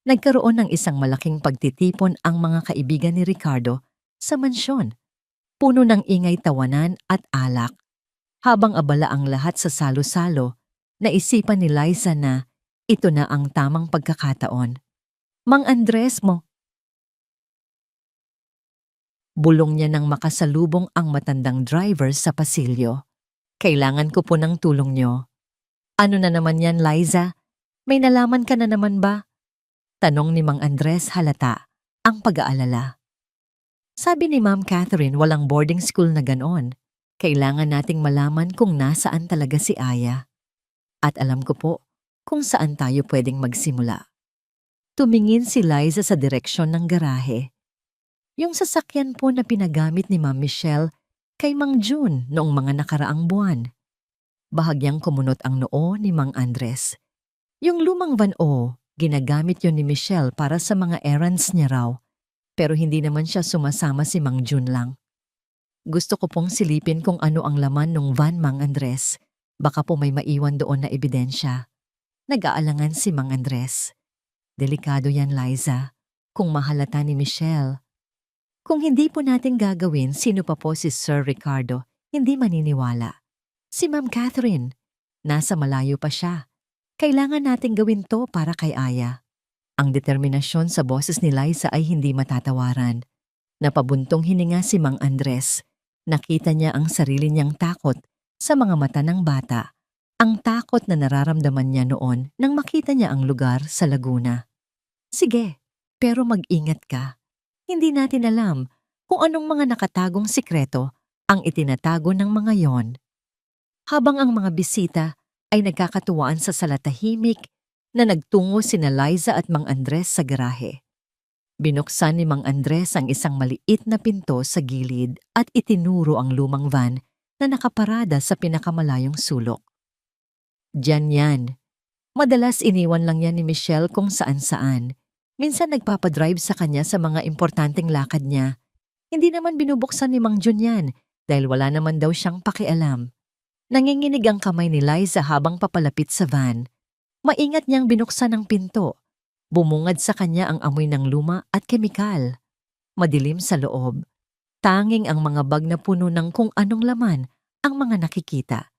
Nagkaroon ng isang malaking pagtitipon ang mga kaibigan ni Ricardo sa mansyon. Puno ng ingay, tawanan at alak. Habang abala ang lahat sa salo-salo, naisipan ni Liza na ito na ang tamang pagkakataon. Mang Andres mo. Bulong niya nang makasalubong ang matandang driver sa pasilyo. Kailangan ko po ng tulong niyo. Ano na naman yan, Liza? May nalaman ka na naman ba? Tanong ni Mang Andres, halata ang pag-aalala. Sabi ni Ma'am Catherine, walang boarding school na ganoon. Kailangan nating malaman kung nasaan talaga si Aya. At alam ko po kung saan tayo pwedeng magsimula. Tumingin si Liza sa direksyon ng garahe. Yung sasakyan po na pinagamit ni Ma'am Michelle kay Mang June noong mga nakaraang buwan. Bahagyang kumunot ang noo ni Mang Andres. Yung lumang van ginagamit yun ni Michelle para sa mga errands niya raw, pero hindi naman siya sumasama si Mang June lang. Gusto ko pong silipin kung ano ang laman ng van, Mang Andres. Baka po may maiwan doon na ebidensya. Nag-aalangan si Mang Andres. Delikado yan, Liza, kung mahalata ni Michelle. Kung hindi po natin gagawin, sino pa po si Sir Ricardo hindi maniniwala? Si Ma'am Catherine. Nasa malayo pa siya. Kailangan nating gawin to para kay Aya. Ang determinasyon sa boses ni Liza ay hindi matatawaran. Napabuntong hininga si Mang Andres. Nakita niya ang sarili niyang takot sa mga mata ng bata. Ang takot na nararamdaman niya noon nang makita niya ang lugar sa Laguna. Sige, pero mag-ingat ka. Hindi natin alam kung anong mga nakatagong sikreto ang itinatago ng mga yon. Habang ang mga bisita ay nagkakatuwaan sa salatahimik na nagtungo sina Liza at Mang Andres sa garahe. Binuksan ni Mang Andres ang isang maliit na pinto sa gilid at itinuro ang lumang van na nakaparada sa pinakamalayong sulok. Diyan yan. Madalas iniwan lang yan ni Michelle kung saan-saan. Minsan nagpapadrive sa kanya sa mga importanteng lakad niya. Hindi naman binubuksan ni Mang Jun yan dahil wala naman daw siyang pakialam. Nanginginig ang kamay ni Liza habang papalapit sa van. Maingat niyang binuksan ang pinto. Bumungad sa kanya ang amoy ng luma at kemikal. Madilim sa loob. Tanging ang mga bag na puno ng kung anong laman ang mga nakikita.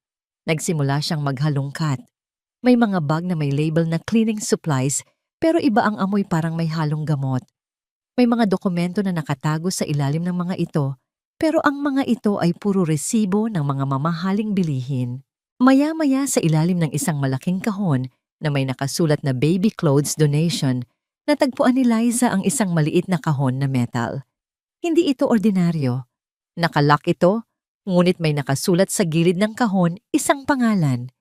Nagsimula siyang maghalongkat. May mga bag na may label na cleaning supplies pero iba ang amoy parang may halong gamot. May mga dokumento na nakatago sa ilalim ng mga ito pero ang mga ito ay puro resibo ng mga mamahaling bilihin. Maya-maya sa ilalim ng isang malaking kahon na may nakasulat na baby clothes donation, natagpuan ni Liza ang isang maliit na kahon na metal. Hindi ito ordinaryo. Nakalock ito, ngunit may nakasulat sa gilid ng kahon isang pangalan.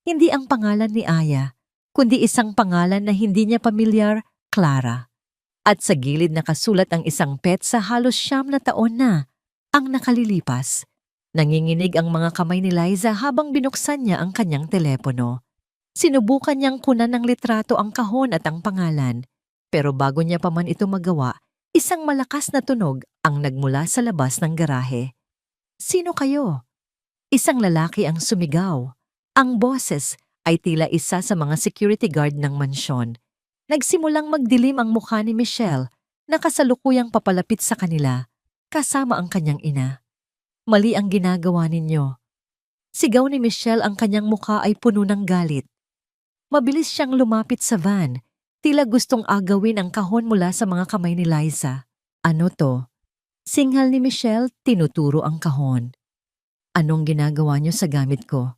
Hindi ang pangalan ni Aya, kundi isang pangalan na hindi niya pamilyar, Clara. At sa gilid nakasulat ang isang petsa halos 9 na taon na ang nakalilipas. Nanginginig ang mga kamay ni Liza habang binuksan niya ang kanyang telepono. Sinubukan niyang kunan ng litrato ang kahon at ang pangalan. Pero bago niya pa man ito magawa, isang malakas na tunog ang nagmula sa labas ng garahe. Sino kayo? Isang lalaki ang sumigaw. Ang boses ay tila isa sa mga security guard ng mansyon. Nagsimulang magdilim ang mukha ni Michelle na kasalukuyang papalapit sa kanila, kasama ang kanyang ina. Mali ang ginagawa ninyo. Sigaw ni Michelle, ang kanyang mukha ay puno ng galit. Mabilis siyang lumapit sa van, tila gustong agawin ang kahon mula sa mga kamay ni Liza. Ano to? Singhal ni Michelle, tinuturo ang kahon. Anong ginagawa niyo sa gamit ko?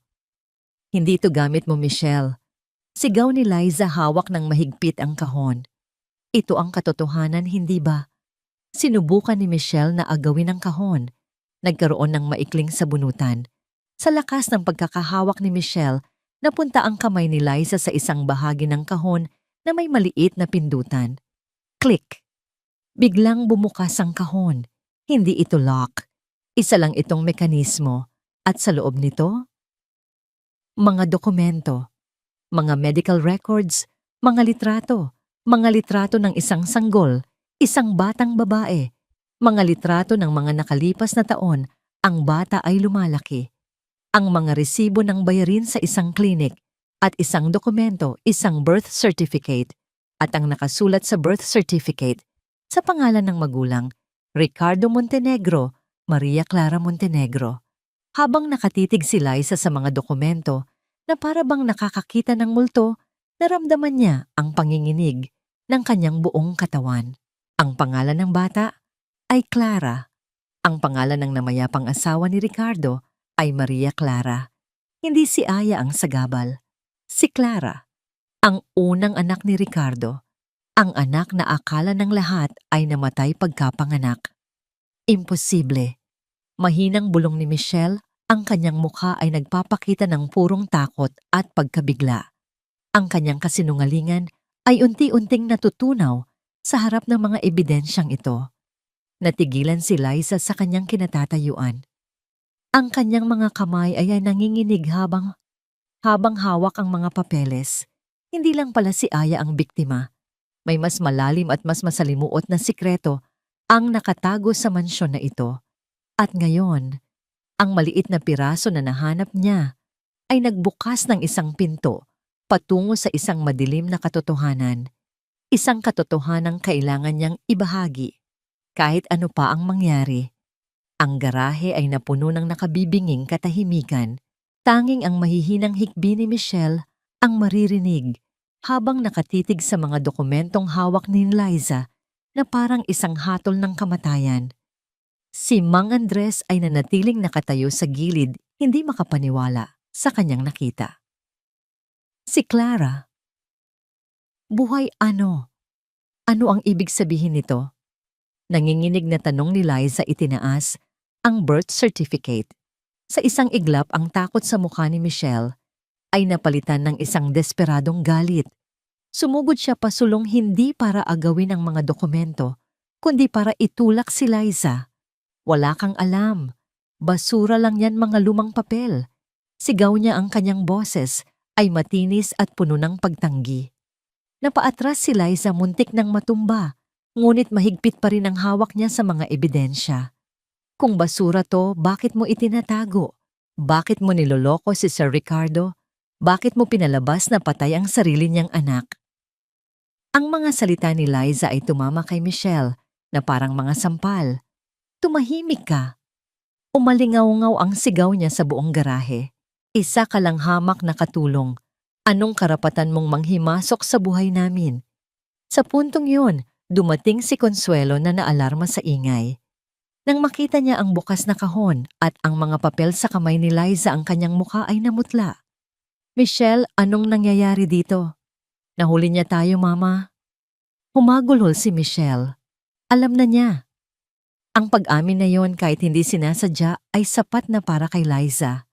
Hindi ito gamit mo, Michelle. Sigaw ni Liza, hawak ng mahigpit ang kahon. Ito ang katotohanan, hindi ba? Sinubukan ni Michelle na agawin ang kahon. Nagkaroon ng maikling sabunutan. Sa lakas ng pagkakahawak ni Michelle, napunta ang kamay ni Liza sa isang bahagi ng kahon na may maliit na pindutan. Click! Biglang bumukas ang kahon. Hindi ito lock. Isa lang itong mekanismo. At sa loob nito, mga dokumento, mga medical records, mga litrato ng isang sanggol, isang batang babae, mga litrato ng mga nakalipas na taon. Ang bata ay lumalaki. Ang mga resibo ng bayarin sa isang klinik at isang dokumento, isang birth certificate, at ang nakasulat sa birth certificate sa pangalan ng magulang, Ricardo Montenegro, Maria Clara Montenegro. Habang nakatitig si Liza sa mga dokumento na para bang nakakakita ng multo, naramdaman niya ang panginginig ng kanyang buong katawan. Ang pangalan ng bata ay Clara. Ang pangalan ng namayapang asawa ni Ricardo ay Maria Clara. Hindi si Aya ang sagabal. Si Clara, ang unang anak ni Ricardo. Ang anak na akala ng lahat ay namatay pagkapanganak. Imposible. Mahinang bulong ni Michelle, ang kanyang mukha ay nagpapakita ng purong takot at pagkabigla. Ang kanyang kasinungalingan ay unti-unting natutunaw sa harap ng mga ebidensyang ito. Natigilan si Liza sa kanyang kinatatayuan. Ang kanyang mga kamay ay nanginginig habang hawak ang mga papeles. Hindi lang pala si Aya ang biktima. May mas malalim at mas masalimuot na sikreto ang nakatago sa mansyon na ito. At ngayon, ang maliit na piraso na nahanap niya ay nagbukas ng isang pinto patungo sa isang madilim na katotohanan. Isang katotohanang kailangan niyang ibahagi. Kahit ano pa ang mangyari. Ang garahe ay napuno ng nakabibinging katahimikan. Tanging ang mahihinang hikbi ni Michelle ang maririnig habang nakatitig sa mga dokumentong hawak ni Liza na parang isang hatol ng kamatayan. Si Mang Andres ay nanatiling nakatayo sa gilid, hindi makapaniwala sa kanyang nakita. Si Clara. Buhay ano? Ano ang ibig sabihin nito? Nanginginig na tanong ni Liza itinaas ang birth certificate. Sa isang iglap ang takot sa mukha ni Michelle ay napalitan ng isang desperadong galit. Sumugod siya pasulong hindi para agawin ang mga dokumento, kundi para itulak si Liza. Wala kang alam. Basura lang yan, mga lumang papel. Sigaw niya, ang kanyang boses ay matinis at puno ng pagtanggi. Napaatras si Liza, muntik ng matumba, ngunit mahigpit pa rin ang hawak niya sa mga ebidensya. Kung basura to, bakit mo itinatago? Bakit mo niloloko si Sir Ricardo? Bakit mo pinalabas na patay ang sarili niyang anak? Ang mga salita ni Liza ay tumama kay Michelle na parang mga sampal. Tumahimik ka. Umalingaw-ngaw ang sigaw niya sa buong garahe. Isa ka lang hamak na katulong. Anong karapatan mong manghimasok sa buhay namin? Sa puntong yun, dumating si Consuelo na naalarma sa ingay. Nang makita niya ang bukas na kahon at ang mga papel sa kamay ni Liza, ang kanyang mukha ay namutla. Michelle, anong nangyayari dito? Nahuli niya tayo, Mama. Humagulhol si Michelle. Alam na niya. Ang pag-amin na yon, kahit hindi sinasadya, ay sapat na para kay Liza.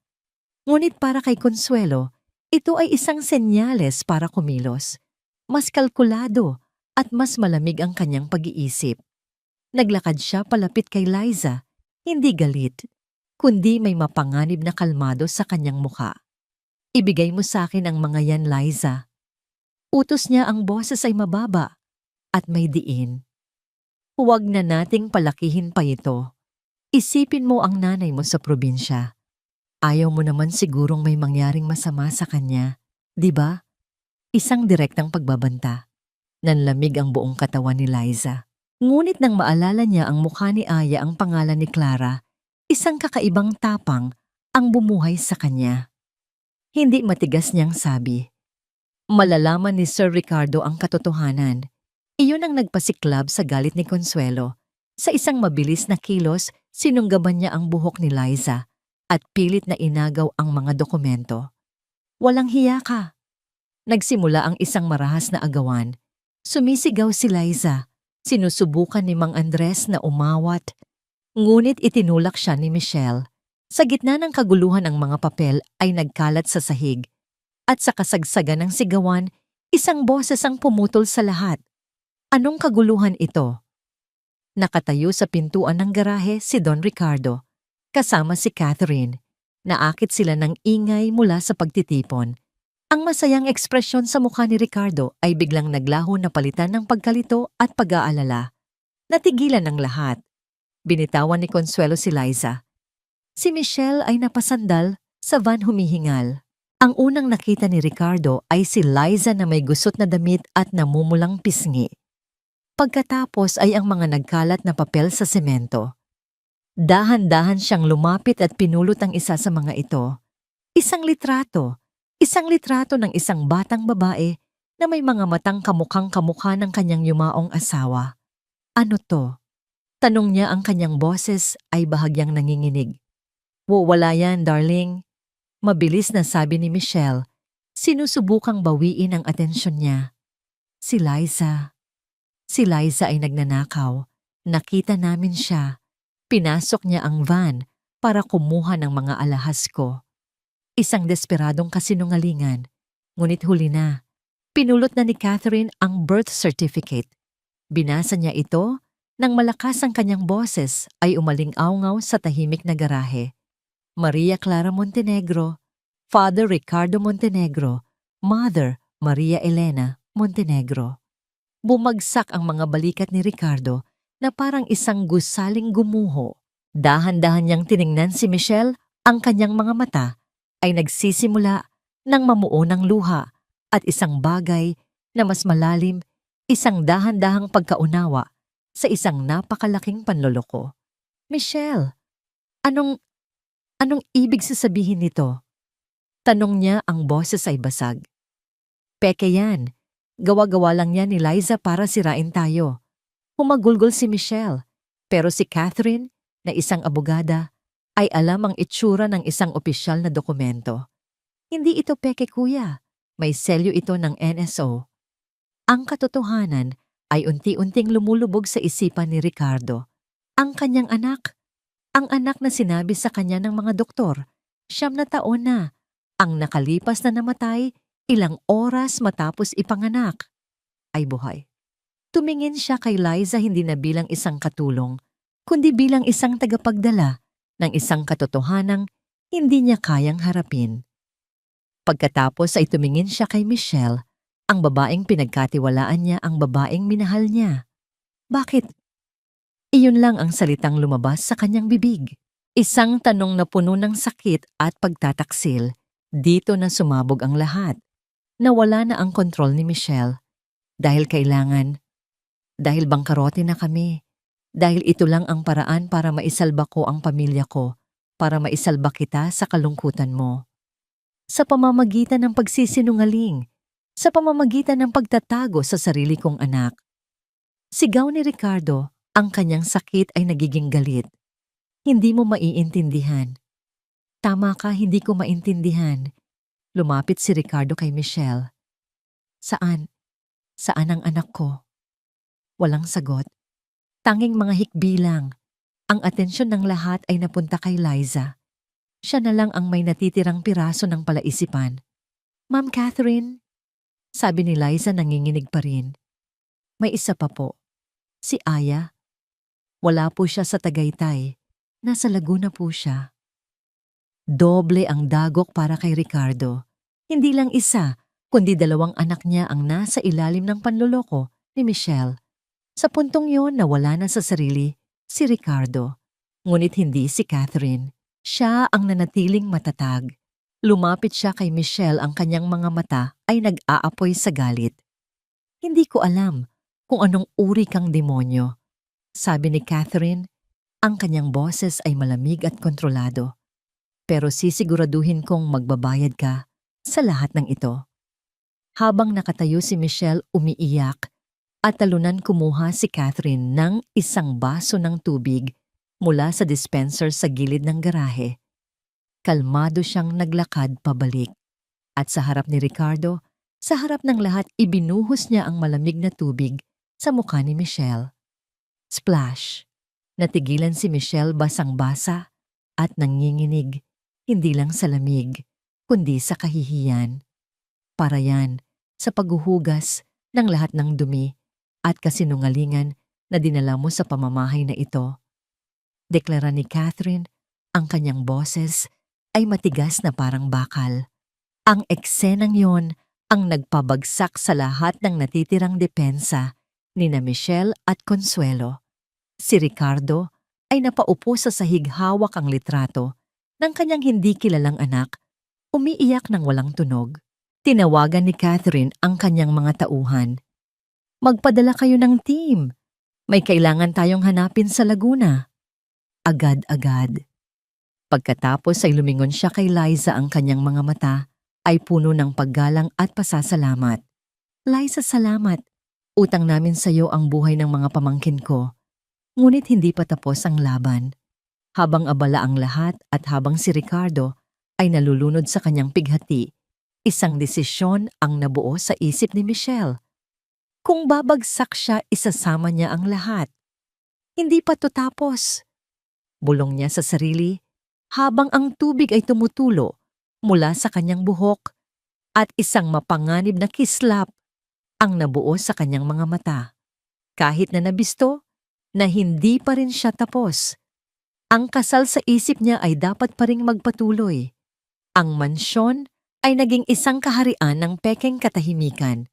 Ngunit para kay Consuelo, ito ay isang senyales para kumilos. Mas kalkulado at mas malamig ang kanyang pag-iisip. Naglakad siya palapit kay Liza, hindi galit, kundi may mapanganib na kalmado sa kanyang mukha. Ibigay mo sa akin ang mga yan, Liza. Utos niya, ang boses ay mababa at may diin. Huwag na nating palakihin pa ito. Isipin mo ang nanay mo sa probinsya. Ayaw mo naman sigurong may mangyaring masama sa kanya, di ba? Isang direktang pagbabanta. Nanlamig ang buong katawan ni Liza. Ngunit nang maalala niya ang mukha ni Aya, ang pangalan ni Clara, isang kakaibang tapang ang bumuhay sa kanya. Hindi matigas niyang sabi. Malalaman ni Sir Ricardo ang katotohanan. Iyon ang nagpasiklab sa galit ni Consuelo. Sa isang mabilis na kilos, sinunggaban niya ang buhok ni Liza at pilit na inagaw ang mga dokumento. Walang hiya ka. Nagsimula ang isang marahas na agawan. Sumisigaw si Liza. Sinusubukan ni Mang Andres na umawat. Ngunit itinulak siya ni Michelle. Sa gitna ng kaguluhan, ang mga papel ay nagkalat sa sahig. At sa kasagsagan ng sigawan, isang boses ang pumutol sa lahat. Anong kaguluhan ito? Nakatayo sa pintuan ng garahe si Don Ricardo, kasama si Catherine. Naakit sila ng ingay mula sa pagtitipon. Ang masayang ekspresyon sa mukha ni Ricardo ay biglang naglaho na palitan ng pagkalito at pag-aalala. Natigilan ng lahat. Binitawan ni Consuelo si Liza. Si Michelle ay napasandal sa van humihingal. Ang unang nakita ni Ricardo ay si Liza na may gusot na damit at namumulang pisngi. Pagkatapos ay ang mga nagkalat na papel sa semento. Dahan-dahan siyang lumapit at pinulot ang isa sa mga ito. Isang litrato ng isang batang babae na may mga matang kamukhang kamukha ng kanyang yumaong asawa. Ano to? Tanong niya, ang kanyang boses ay bahagyang nanginginig. Wala yan, darling. Mabilis na sabi ni Michelle, sinusubukang bawiin ang atensyon niya. Si Liza. Si Liza ay nagnanakaw. Nakita namin siya. Pinasok niya ang van para kumuha ng mga alahas ko. Isang desperadong kasinungalingan. Ngunit huli na. Pinulot na ni Catherine ang birth certificate. Binasa niya ito nang malakas ang kanyang boses ay umaling-awngaw sa tahimik na garahe. Maria Clara Montenegro, Father Ricardo Montenegro, Mother Maria Elena Montenegro. Bumagsak ang mga balikat ni Ricardo na parang isang gusaling gumuho. Dahan-dahan niyang tiningnan si Michelle, ang kanyang mga mata ay nagsisimula ng mamuo ng luha at isang bagay na mas malalim, isang dahan-dahang pagkaunawa sa isang napakalaking panloloko. Michelle, anong ibig sasabihin nito? Tanong niya, ang boses ay basag. Peke yan. Gawa-gawa lang yan ni Liza para sirain tayo. Humagulgol si Michelle, pero si Catherine, na isang abogada, ay alam ang itsura ng isang opisyal na dokumento. Hindi ito peke kuya, may selyo ito ng NSO. Ang katotohanan ay unti-unting lumulubog sa isipan ni Ricardo. Ang kanyang anak, ang anak na sinabi sa kanya ng mga doktor, 9 na, ang nakalipas na namatay ilang oras matapos ipanganak, ay buhay. Tumingin siya kay Liza hindi na bilang isang katulong, kundi bilang isang tagapagdala ng isang katotohanang hindi niya kayang harapin. Pagkatapos ay tumingin siya kay Michelle, ang babaeng pinagkatiwalaan niya, ang babaeng minahal niya. Bakit? Iyon lang ang salitang lumabas sa kanyang bibig. Isang tanong na puno ng sakit at pagtataksil. Dito na sumabog ang lahat. Nawala na ang kontrol ni Michelle. Dahil dahil bangkarote na kami. Dahil ito lang ang paraan para maisalba ko ang pamilya ko, para maisalba kita sa kalungkutan mo. Sa pamamagitan ng pagsisinungaling, sa pamamagitan ng pagtatago sa sarili kong anak. Sigaw ni Ricardo, ang kanyang sakit ay nagiging galit. Hindi mo maiintindihan. Tama ka, hindi ko maintindihan. Lumapit si Ricardo kay Michelle. Saan? Saan ang anak ko? Walang sagot. Tanging mga hikbi lang. Ang atensyon ng lahat ay napunta kay Liza. Siya na lang ang may natitirang piraso ng palaisipan. Ma'am Catherine, sabi ni Liza nanginginig pa rin. May isa pa po. Si Aya. Wala po siya sa Tagaytay. Nasa Laguna po siya. Doble ang dagok para kay Ricardo. Hindi lang isa, kundi 2 anak niya ang nasa ilalim ng panloloko ni Michelle. Sa puntong yon nawala na sa sarili si Ricardo. Ngunit hindi si Catherine. Siya ang nanatiling matatag. Lumapit siya kay Michelle, ang kanyang mga mata ay nag-aapoy sa galit. Hindi ko alam kung anong uri kang demonyo. Sabi ni Catherine, ang kanyang boses ay malamig at kontrolado. Pero sisiguraduhin kong magbabayad ka sa lahat ng ito. Habang nakatayo si Michelle umiiyak, at talunan kumuha si Catherine ng isang baso ng tubig mula sa dispenser sa gilid ng garahe. Kalmado siyang naglakad pabalik. At sa harap ni Ricardo, sa harap ng lahat ibinuhos niya ang malamig na tubig sa mukha ni Michelle. Splash! Natigilan si Michelle basang-basa at nanginginig, hindi lang sa lamig, kundi sa kahihiyan. Para yan sa paghuhugas ng lahat ng dumi at kasinungalingan na dinala mo sa pamamahay na ito. Deklara ni Catherine, ang kanyang boses ay matigas na parang bakal. Ang eksenang yon ang nagpabagsak sa lahat ng natitirang depensa ni na Michelle at Consuelo. Si Ricardo ay napaupo sa sahig, hawak ang litrato ng kanyang hindi kilalang anak, umiiyak ng walang tunog. Tinawagan ni Catherine ang kanyang mga tauhan. Magpadala kayo ng team. May kailangan tayong hanapin sa Laguna. Agad-agad. Pagkatapos ay lumingon siya kay Liza, ang kanyang mga mata ay puno ng paggalang at pasasalamat. Liza, salamat. Utang namin sa iyo ang buhay ng mga pamangkin ko. Ngunit hindi pa tapos ang laban. Habang abala ang lahat at habang si Ricardo ay nalulunod sa kanyang pighati, isang desisyon ang nabuo sa isip ni Michelle. Kung babagsak siya, isasama niya ang lahat. Hindi pa to tapos. Bulong niya sa sarili habang ang tubig ay tumutulo mula sa kanyang buhok at isang mapanganib na kislap ang nabuo sa kanyang mga mata. Kahit na nabisto, na hindi pa rin siya tapos. Ang kasal sa isip niya ay dapat pa ring magpatuloy. Ang mansyon ay naging isang kaharian ng pekeng katahimikan.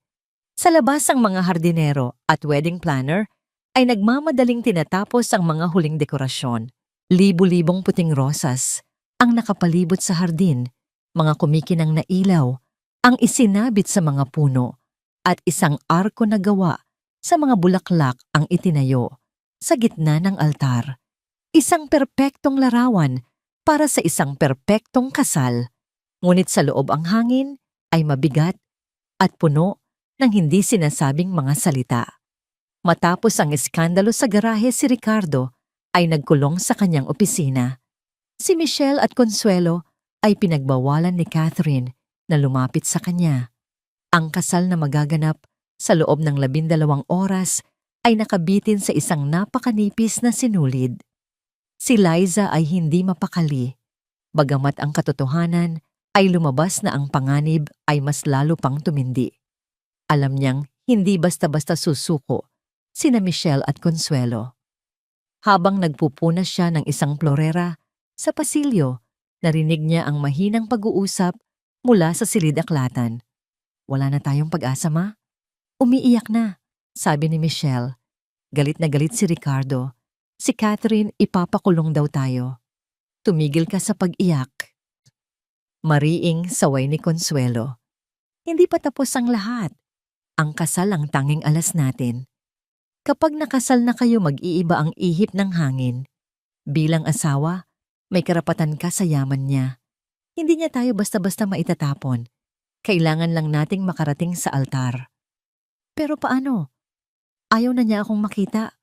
Sa labas ang mga hardinero at wedding planner ay nagmamadaling tinatapos ang mga huling dekorasyon. Libu-libong puting rosas ang nakapalibot sa hardin, mga kumikinang na ilaw ang isinabit sa mga puno at isang arko na gawa sa mga bulaklak ang itinayo sa gitna ng altar. Isang perpektong larawan para sa isang perpektong kasal. Ngunit sa loob ang hangin ay mabigat at puno ng hindi sinasabing mga salita. Matapos ang iskandalo sa garahe, si Ricardo ay nagkulong sa kanyang opisina. Si Michelle at Consuelo ay pinagbawalan ni Catherine na lumapit sa kanya. Ang kasal na magaganap sa loob ng 12 oras ay nakabitin sa isang napakanipis na sinulid. Si Liza ay hindi mapakali, bagamat ang katotohanan ay lumabas na ang panganib ay mas lalo pang tumindi. Alam niyang hindi basta-basta susuko sina Michelle at Consuelo. Habang nagpupunas siya ng isang florera sa pasilyo, narinig niya ang mahinang pag-uusap mula sa silid-aklatan. "Wala na tayong pag-asa, ma?" "Umiiyak na," sabi ni Michelle. Galit na galit si Ricardo. Si Catherine, ipapakulong daw tayo. "Tumigil ka sa pag-iyak." Mariing saway ni Consuelo. "Hindi pa tapos ang lahat. Ang kasal ang tanging alas natin. Kapag nakasal na kayo, mag-iiba ang ihip ng hangin. Bilang asawa, may karapatan ka sa yaman niya. Hindi niya tayo basta-basta maitatapon. Kailangan lang nating makarating sa altar." "Pero paano? Ayaw na niya akong makita."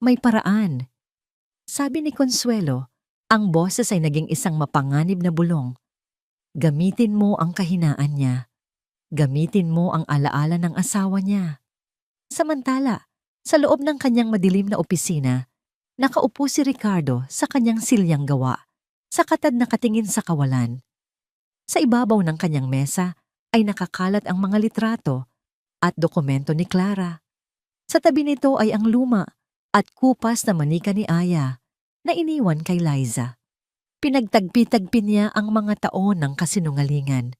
"May paraan." Sabi ni Consuelo, ang boses ay naging isang mapanganib na bulong. "Gamitin mo ang kahinaan niya. Gamitin mo ang alaala ng asawa niya." Samantala, sa loob ng kanyang madilim na opisina, nakaupo si Ricardo sa kanyang silyang gawa, sa katad nakatingin sa kawalan. Sa ibabaw ng kanyang mesa ay nakakalat ang mga litrato at dokumento ni Clara. Sa tabi nito ay ang luma at kupas na manika ni Aya na iniwan kay Liza. Pinagtagpi-tagpi niya ang mga taon ng kasinungalingan.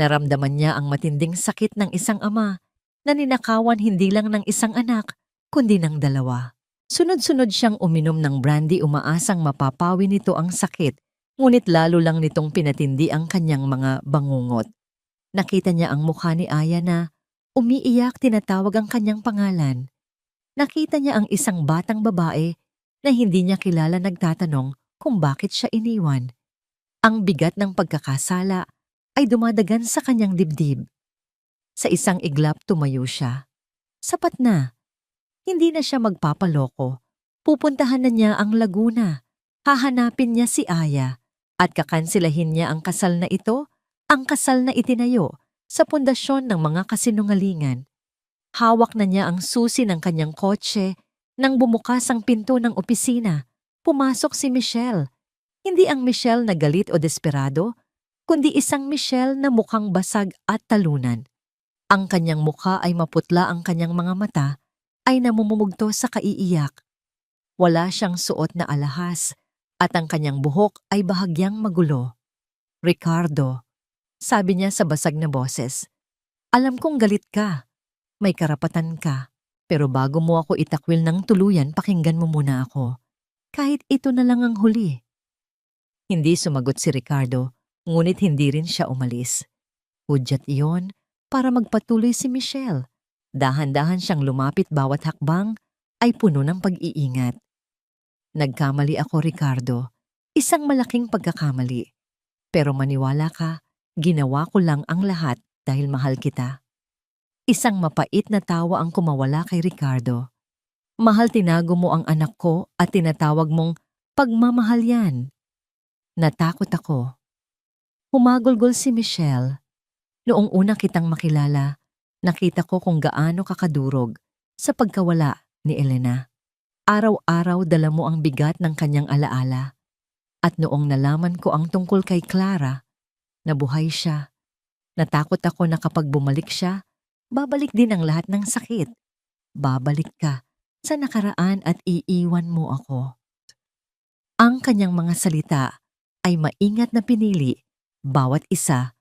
Naramdaman niya ang matinding sakit ng isang ama na ninakawan hindi lang ng isang anak, kundi ng 2. Sunod-sunod siyang uminom ng brandy, umaasang mapapawi nito ang sakit, ngunit lalo lang nitong pinatindi ang kanyang mga bangungot. Nakita niya ang mukha ni Aya na umiiyak, tinatawag ang kanyang pangalan. Nakita niya ang isang batang babae na hindi niya kilala nagtatanong kung bakit siya iniwan. Ang bigat ng pagkakasala ay dumadagan sa kanyang dibdib. Sa isang iglap tumayo siya. Sapat na. Hindi na siya magpapaloko. Pupuntahan na niya ang Laguna. Hahanapin niya si Aya at kakansilahin niya ang kasal na ito, ang kasal na itinayo sa pundasyon ng mga kasinungalingan. Hawak na niya ang susi ng kanyang kotse nang bumukas ang pinto ng opisina. Pumasok si Michelle. Hindi ang Michelle na galit o desperado, kundi isang Michelle na mukhang basag at talunan. Ang kanyang mukha ay maputla, ang kanyang mga mata ay namumumugto sa kaiiyak. Wala siyang suot na alahas at ang kanyang buhok ay bahagyang magulo. "Ricardo," sabi niya sa basag na boses, "alam kong galit ka. May karapatan ka. Pero bago mo ako itakwil ng tuluyan, pakinggan mo muna ako. Kahit ito na lang ang huli." Hindi sumagot si Ricardo, ngunit hindi rin siya umalis. Hudyat iyon para magpatuloy si Michelle. Dahan-dahan siyang lumapit, bawat hakbang ay puno ng pag-iingat. "Nagkamali ako, Ricardo. Isang malaking pagkakamali. Pero maniwala ka, ginawa ko lang ang lahat dahil mahal kita." Isang mapait na tawa ang kumawala kay Ricardo. "Mahal, tinago mo ang anak ko at tinatawag mong pagmamahal yan." "Natakot ako." Humagulgol si Michelle. "Noong una kitang makilala, nakita ko kung gaano kakadurog sa pagkawala ni Elena. Araw-araw dala mo ang bigat ng kanyang alaala. At noong nalaman ko ang tungkol kay Clara, nabuhay siya. Natakot ako na kapag bumalik siya, babalik din ang lahat ng sakit. Babalik ka sa nakaraan at iiwan mo ako." Ang kanyang mga salita ay maingat na pinili, bawat isa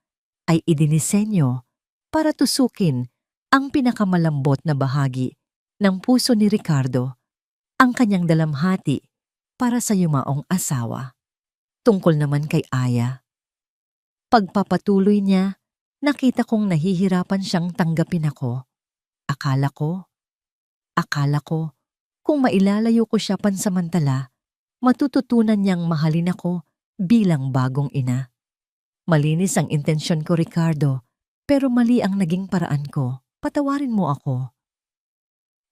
ay idinisenyo para tusukin ang pinakamalambot na bahagi ng puso ni Ricardo, ang kanyang dalamhati para sa yumaong asawa. Tungkol naman kay Aya, pagpapatuloy niya, nakita kong nahihirapan siyang tanggapin ako. Akala ko, kung mailalayo ko siya pansamantala, matututunan niyang mahalin ako bilang bagong ina. Malinis ang intensyon ko, Ricardo, pero mali ang naging paraan ko. Patawarin mo ako.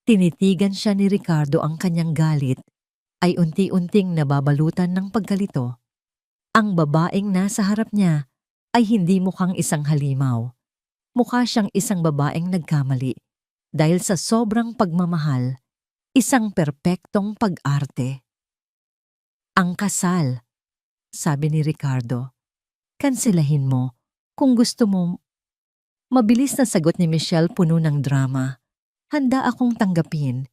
Tinitigan siya ni Ricardo, ang kanyang galit ay unti-unting nababalutan ng pagkalito. Ang babaeng nasa harap niya ay hindi mukhang isang halimaw. Mukha siyang isang babaeng nagkamali dahil sa sobrang pagmamahal, isang perpektong pag-arte. Ang kasal, sabi ni Ricardo. Kanselahin mo kung gusto mo. Mabilis na sagot ni Michelle, puno ng drama. Handa akong tanggapin,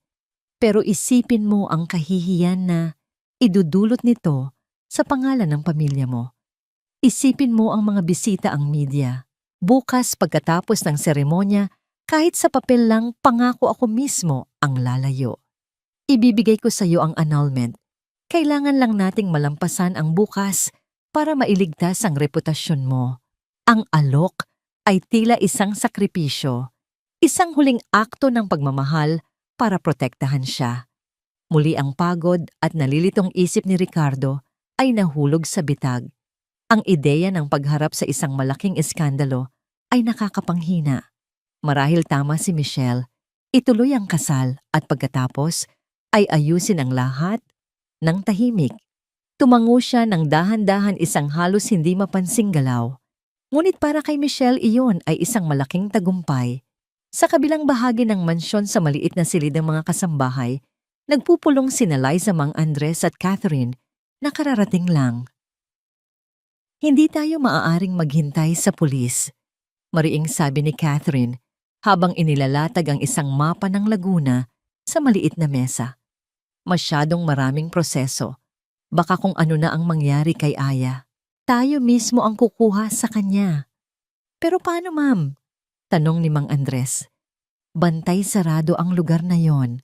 pero isipin mo ang kahihiyan na idudulot nito sa pangalan ng pamilya mo. Isipin mo ang mga bisita, ang media. Bukas pagkatapos ng seremonya, kahit sa papel lang, pangako ako mismo ang lalayo. Ibibigay ko sa iyo ang annulment. Kailangan lang nating malampasan ang bukas para mailigtas ang reputasyon mo. Ang alok ay tila isang sakripisyo, isang huling akto ng pagmamahal para protektahan siya. Muli ang pagod at nalilitong isip ni Ricardo ay nahulog sa bitag. Ang ideya ng pagharap sa isang malaking iskandalo ay nakakapanghina. Marahil tama si Michelle, ituloy ang kasal at pagkatapos ay ayusin ang lahat ng tahimik. Tumango siya ng dahan-dahan, isang halos hindi mapansing galaw. Ngunit para kay Michelle, iyon ay isang malaking tagumpay. Sa kabilang bahagi ng mansyon sa maliit na silid ng mga kasambahay, nagpupulong sina Liza, Mang Andres at Catherine na kararating lang. Hindi tayo maaaring maghintay sa pulis, mariing sabi ni Catherine habang inilalatag ang isang mapa ng Laguna sa maliit na mesa. Masyadong maraming proseso. Baka kung ano na ang mangyari kay Aya, tayo mismo ang kukuha sa kanya. Pero paano, ma'am? Tanong ni Mang Andres. Bantay sarado ang lugar na yon.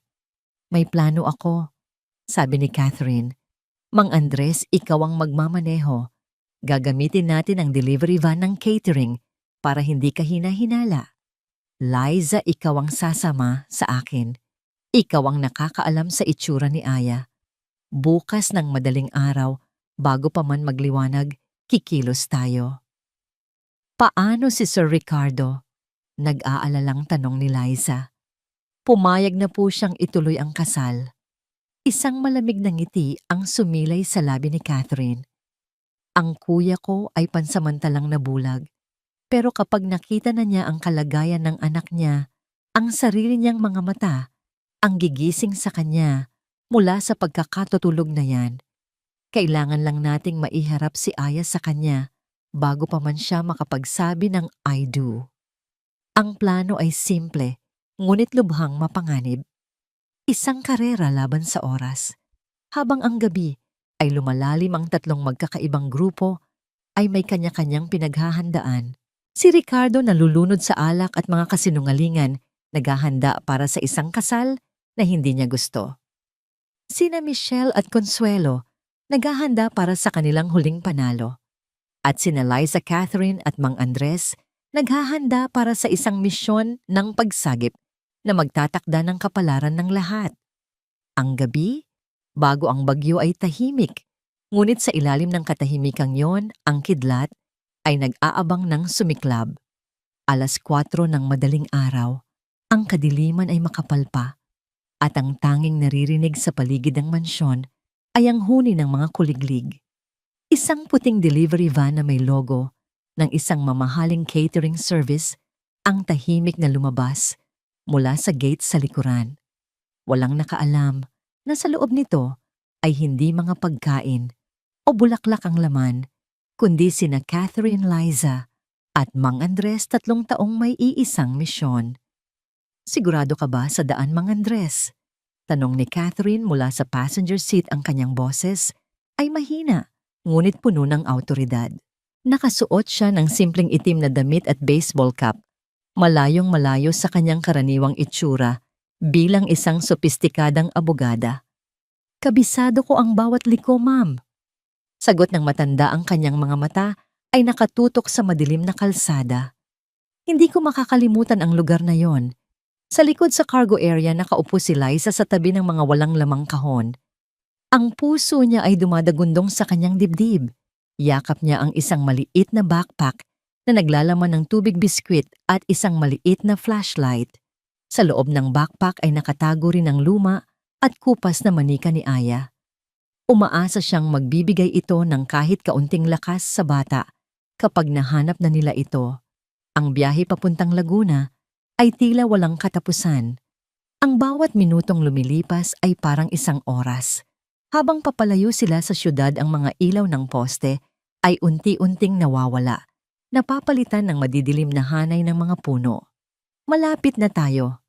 May plano ako, sabi ni Catherine. Mang Andres, ikaw ang magmamaneho. Gagamitin natin ang delivery van ng catering para hindi ka hina-hinala. Liza, ikaw ang sasama sa akin. Ikaw ang nakakaalam sa itsura ni Aya. Bukas ng madaling araw, bago pa man magliwanag, kikilos tayo. Paano si Sir Ricardo? Nag-aalalang tanong ni Liza. Pumayag na po siyang ituloy ang kasal. Isang malamig na ngiti ang sumilay sa labi ni Catherine. Ang kuya ko ay pansamantalang nabulag, pero kapag nakita na niya ang kalagayan ng anak niya, ang sarili niyang mga mata, ang gigising sa kanya, mula sa pagkakatutulog na yan. Kailangan lang nating maiharap si Aya sa kanya bago pa man siya makapagsabi ng I do. Ang plano ay simple, ngunit lubhang mapanganib. Isang karera laban sa oras. Habang ang gabi ay lumalalim, ang tatlong magkakaibang grupo ay may kanya-kanyang pinaghahandaan. Si Ricardo nalulunod sa alak at mga kasinungalingan, naghahanda para sa isang kasal na hindi niya gusto. Sina Michelle at Consuelo naghahanda para sa kanilang huling panalo. At sina Liza, Catherine at Mang Andres naghahanda para sa isang misyon ng pagsagip na magtatakda ng kapalaran ng lahat. Ang gabi, bago ang bagyo, ay tahimik. Ngunit sa ilalim ng katahimikang yon, ang kidlat ay nag-aabang ng sumiklab. 4:00 ng madaling araw, ang kadiliman ay makapal pa. At ang tanging naririnig sa paligid ng mansyon ay ang huni ng mga kuliglig. Isang puting delivery van na may logo ng isang mamahaling catering service ang tahimik na lumabas mula sa gate sa likuran. Walang nakaalam na sa loob nito ay hindi mga pagkain o bulaklak ang laman, kundi sina Catherine, Liza at Mang Andres, 3 taong may iisang misyon. Sigurado ka ba sa daan, Mang Andres? Tanong ni Catherine mula sa passenger seat. Ang kanyang boses ay mahina, ngunit puno ng awtoridad. Nakasuot siya ng simpleng itim na damit at baseball cap, malayong malayo sa kanyang karaniwang itsura bilang isang sopistikadang abogada. Kabisado ko ang bawat liko, ma'am. Sagot ng matanda, ang kanyang mga mata ay nakatutok sa madilim na kalsada. Hindi ko makakalimutan ang lugar na yon. Sa likod sa cargo area, nakaupo si Liza sa tabi ng mga walang lamang kahon. Ang puso niya ay dumadagundong sa kanyang dibdib. Yakap niya ang isang maliit na backpack na naglalaman ng tubig, biskwit at isang maliit na flashlight. Sa loob ng backpack ay nakatago rin ang luma at kupas na manika ni Aya. Umaasa siyang magbibigay ito ng kahit kaunting lakas sa bata kapag nahanap na nila ito. Ang biyahe papuntang Laguna ay tila walang katapusan. Ang bawat minutong lumilipas ay parang isang oras. Habang papalayo sila sa syudad, ang mga ilaw ng poste ay unti-unting nawawala, napapalitan ng madidilim na hanay ng mga puno. Malapit na tayo,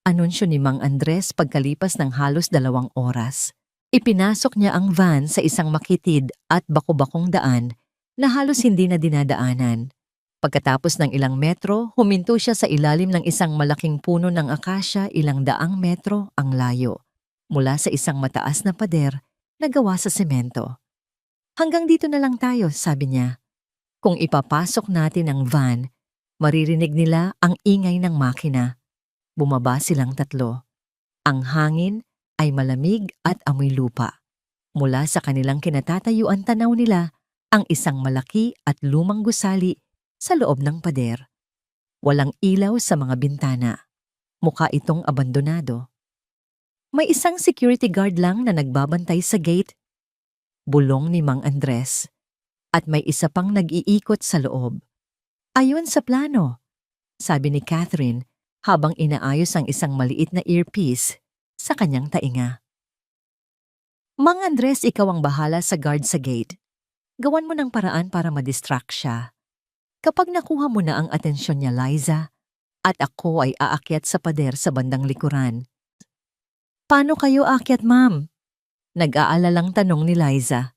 anunsyo ni Mang Andres pagkalipas ng halos 2 oras. Ipinasok niya ang van sa isang makitid at baku-bakong daan na halos hindi na dinadaanan. Pagkatapos ng ilang metro, huminto siya sa ilalim ng isang malaking puno ng akasya, 200 metro ang layo, mula sa isang mataas na pader na gawa sa semento. Hanggang dito na lang tayo, sabi niya. Kung ipapasok natin ang van, maririnig nila ang ingay ng makina. Bumaba silang 3. Ang hangin ay malamig at amoy lupa. Mula sa kanilang kinatatayuan, tanaw nila ang isang malaki at lumang gusali sa loob ng pader. Walang ilaw sa mga bintana. Mukha itong abandonado. May isang security guard lang na nagbabantay sa gate, bulong ni Mang Andres. At may isa pang nag-iikot sa loob. Ayon sa plano, sabi ni Catherine habang inaayos ang isang maliit na earpiece sa kanyang tainga. Mang Andres, ikaw ang bahala sa guard sa gate. Gawan mo ng paraan para madistract siya. Kapag nakuha mo na ang atensyon niya, Liza, at ako ay aakyat sa pader sa bandang likuran. Paano kayo aakyat, ma'am? Nag-aalalang tanong ni Liza.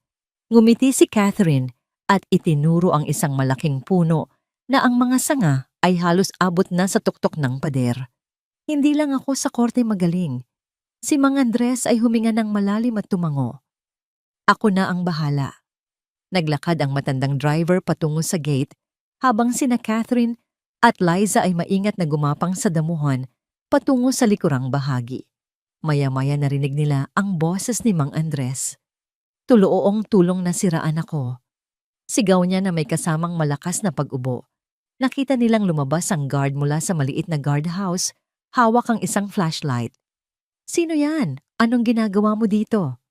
Ngumiti si Catherine at itinuro ang isang malaking puno na ang mga sanga ay halos abot na sa tuktok ng pader. Hindi lang ako sa korte magaling. Si Mang Andres ay huminga ng malalim at tumango. Ako na ang bahala. Naglakad ang matandang driver patungo sa gate habang sina Catherine at Liza ay maingat na gumapang sa damuhan patungo sa likurang bahagi. Maya-maya narinig nila ang boses ni Mang Andres. Tuloong tulong na siraan ako. Sigaw niya na may kasamang malakas na pag-ubo. Nakita nilang lumabas ang guard mula sa maliit na guardhouse, hawak ang isang flashlight. Sino yan? Anong ginagawa mo dito?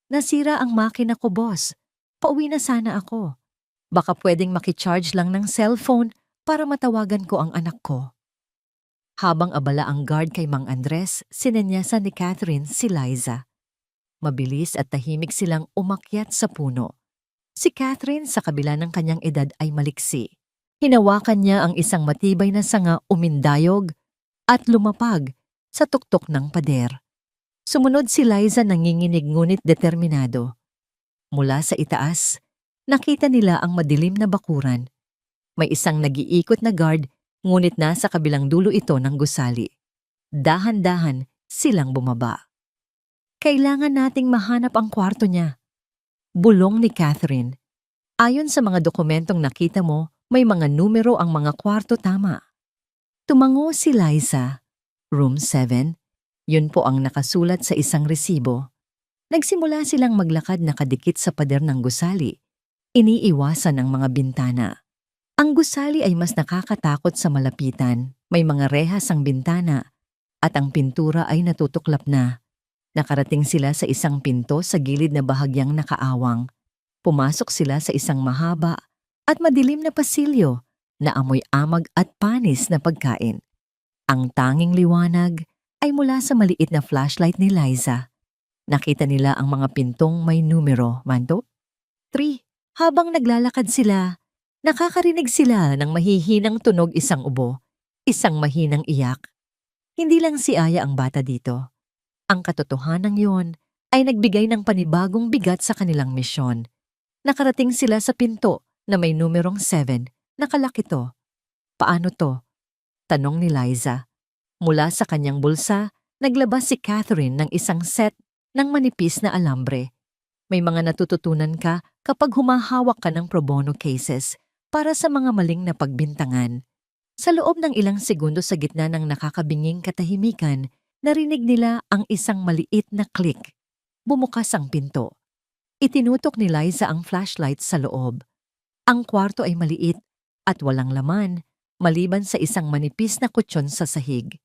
Nasira ang makina ko, boss. Pauwi na sana ako. Baka pwedeng makicharge lang ng cellphone para matawagan ko ang anak ko. Habang abala ang guard kay Mang Andres, sinenyasan ni Catherine si Liza. Mabilis at tahimik silang umakyat sa puno. Si Catherine, sa kabila ng kanyang edad, ay maliksi. Hinawakan niya ang isang matibay na sanga, umindayog at lumapag sa tuktok ng pader. Sumunod si Liza, nanginginig ngunit determinado. Mula sa itaas, nakita nila ang madilim na bakuran. May isang nag-iikot na guard, ngunit nasa kabilang dulo ito ng gusali. Dahan-dahan silang bumaba. Kailangan nating mahanap ang kwarto niya, bulong ni Catherine. Ayon sa mga dokumentong nakita mo, may mga numero ang mga kwarto, tama. Tumango si Liza. Room 7. Yun po ang nakasulat sa isang resibo. Nagsimula silang maglakad nakadikit sa pader ng gusali. Iniiwasan ang mga bintana. Ang gusali ay mas nakakatakot sa malapitan. May mga rehas ang bintana at ang pintura ay natutuklap na. Nakarating sila sa isang pinto sa gilid na bahagyang nakaawang. Pumasok sila sa isang mahaba at madilim na pasilyo na amoy amag at panis na pagkain. Ang tanging liwanag ay mula sa maliit na flashlight ni Liza. Nakita nila ang mga pintong may numero, 3. Habang naglalakad sila, nakakarinig sila ng mahihinang tunog, isang ubo, isang mahinang iyak. Hindi lang si Aya ang bata dito. Ang katotohanan yon ay nagbigay ng panibagong bigat sa kanilang misyon. Nakarating sila sa pinto na may numerong 7, nakalak ito. Paano to? Tanong ni Liza. Mula sa kanyang bulsa, naglabas si Catherine ng isang set ng manipis na alambre. May mga natututunan ka kapag humahawak ka ng pro bono cases para sa mga maling na pagbintangan. Sa loob ng ilang segundo, sa gitna ng nakakabinging katahimikan, narinig nila ang isang maliit na click. Bumukas ang pinto. Itinutok ni Liza ang flashlight sa loob. Ang kwarto ay maliit at walang laman, maliban sa isang manipis na kutsyon sa sahig.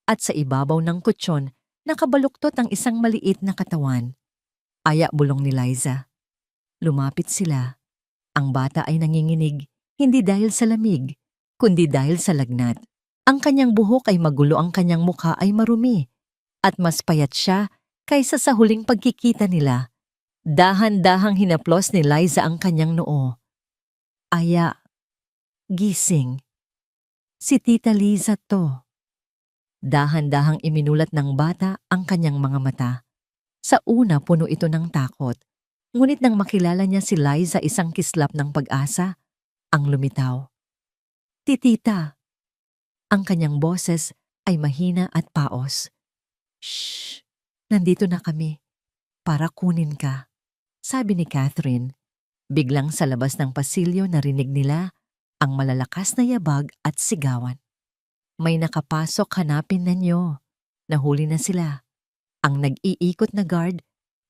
at sa ibabaw ng kutsyon nakabaluktot ang isang maliit na katawan. Aya bulong ni Liza. Lumapit sila. Ang bata ay nanginginig, hindi dahil sa lamig, kundi dahil sa lagnat. Ang kanyang buhok ay magulo, ang kanyang mukha ay marumi, at mas payat siya kaysa sa huling pagkikita nila. Dahan-dahang hinaplos ni Liza ang kanyang noo. Aya, gising. Si Tita Liza to. Dahan-dahang iminulat ng bata ang kanyang mga mata. Sa una, puno ito ng takot. Ngunit nang makilala niya si Liza, isang kislap ng pag-asa, ang lumitaw. Titita. Ang kanyang boses ay mahina at paos. Shh! Nandito na kami. Para kunin ka. Sabi ni Catherine. Biglang sa labas ng pasilyo narinig nila ang malalakas na yabag at sigawan. May nakapasok, hanapin na nyo. Nahuli na sila. Ang nag-iikot na guard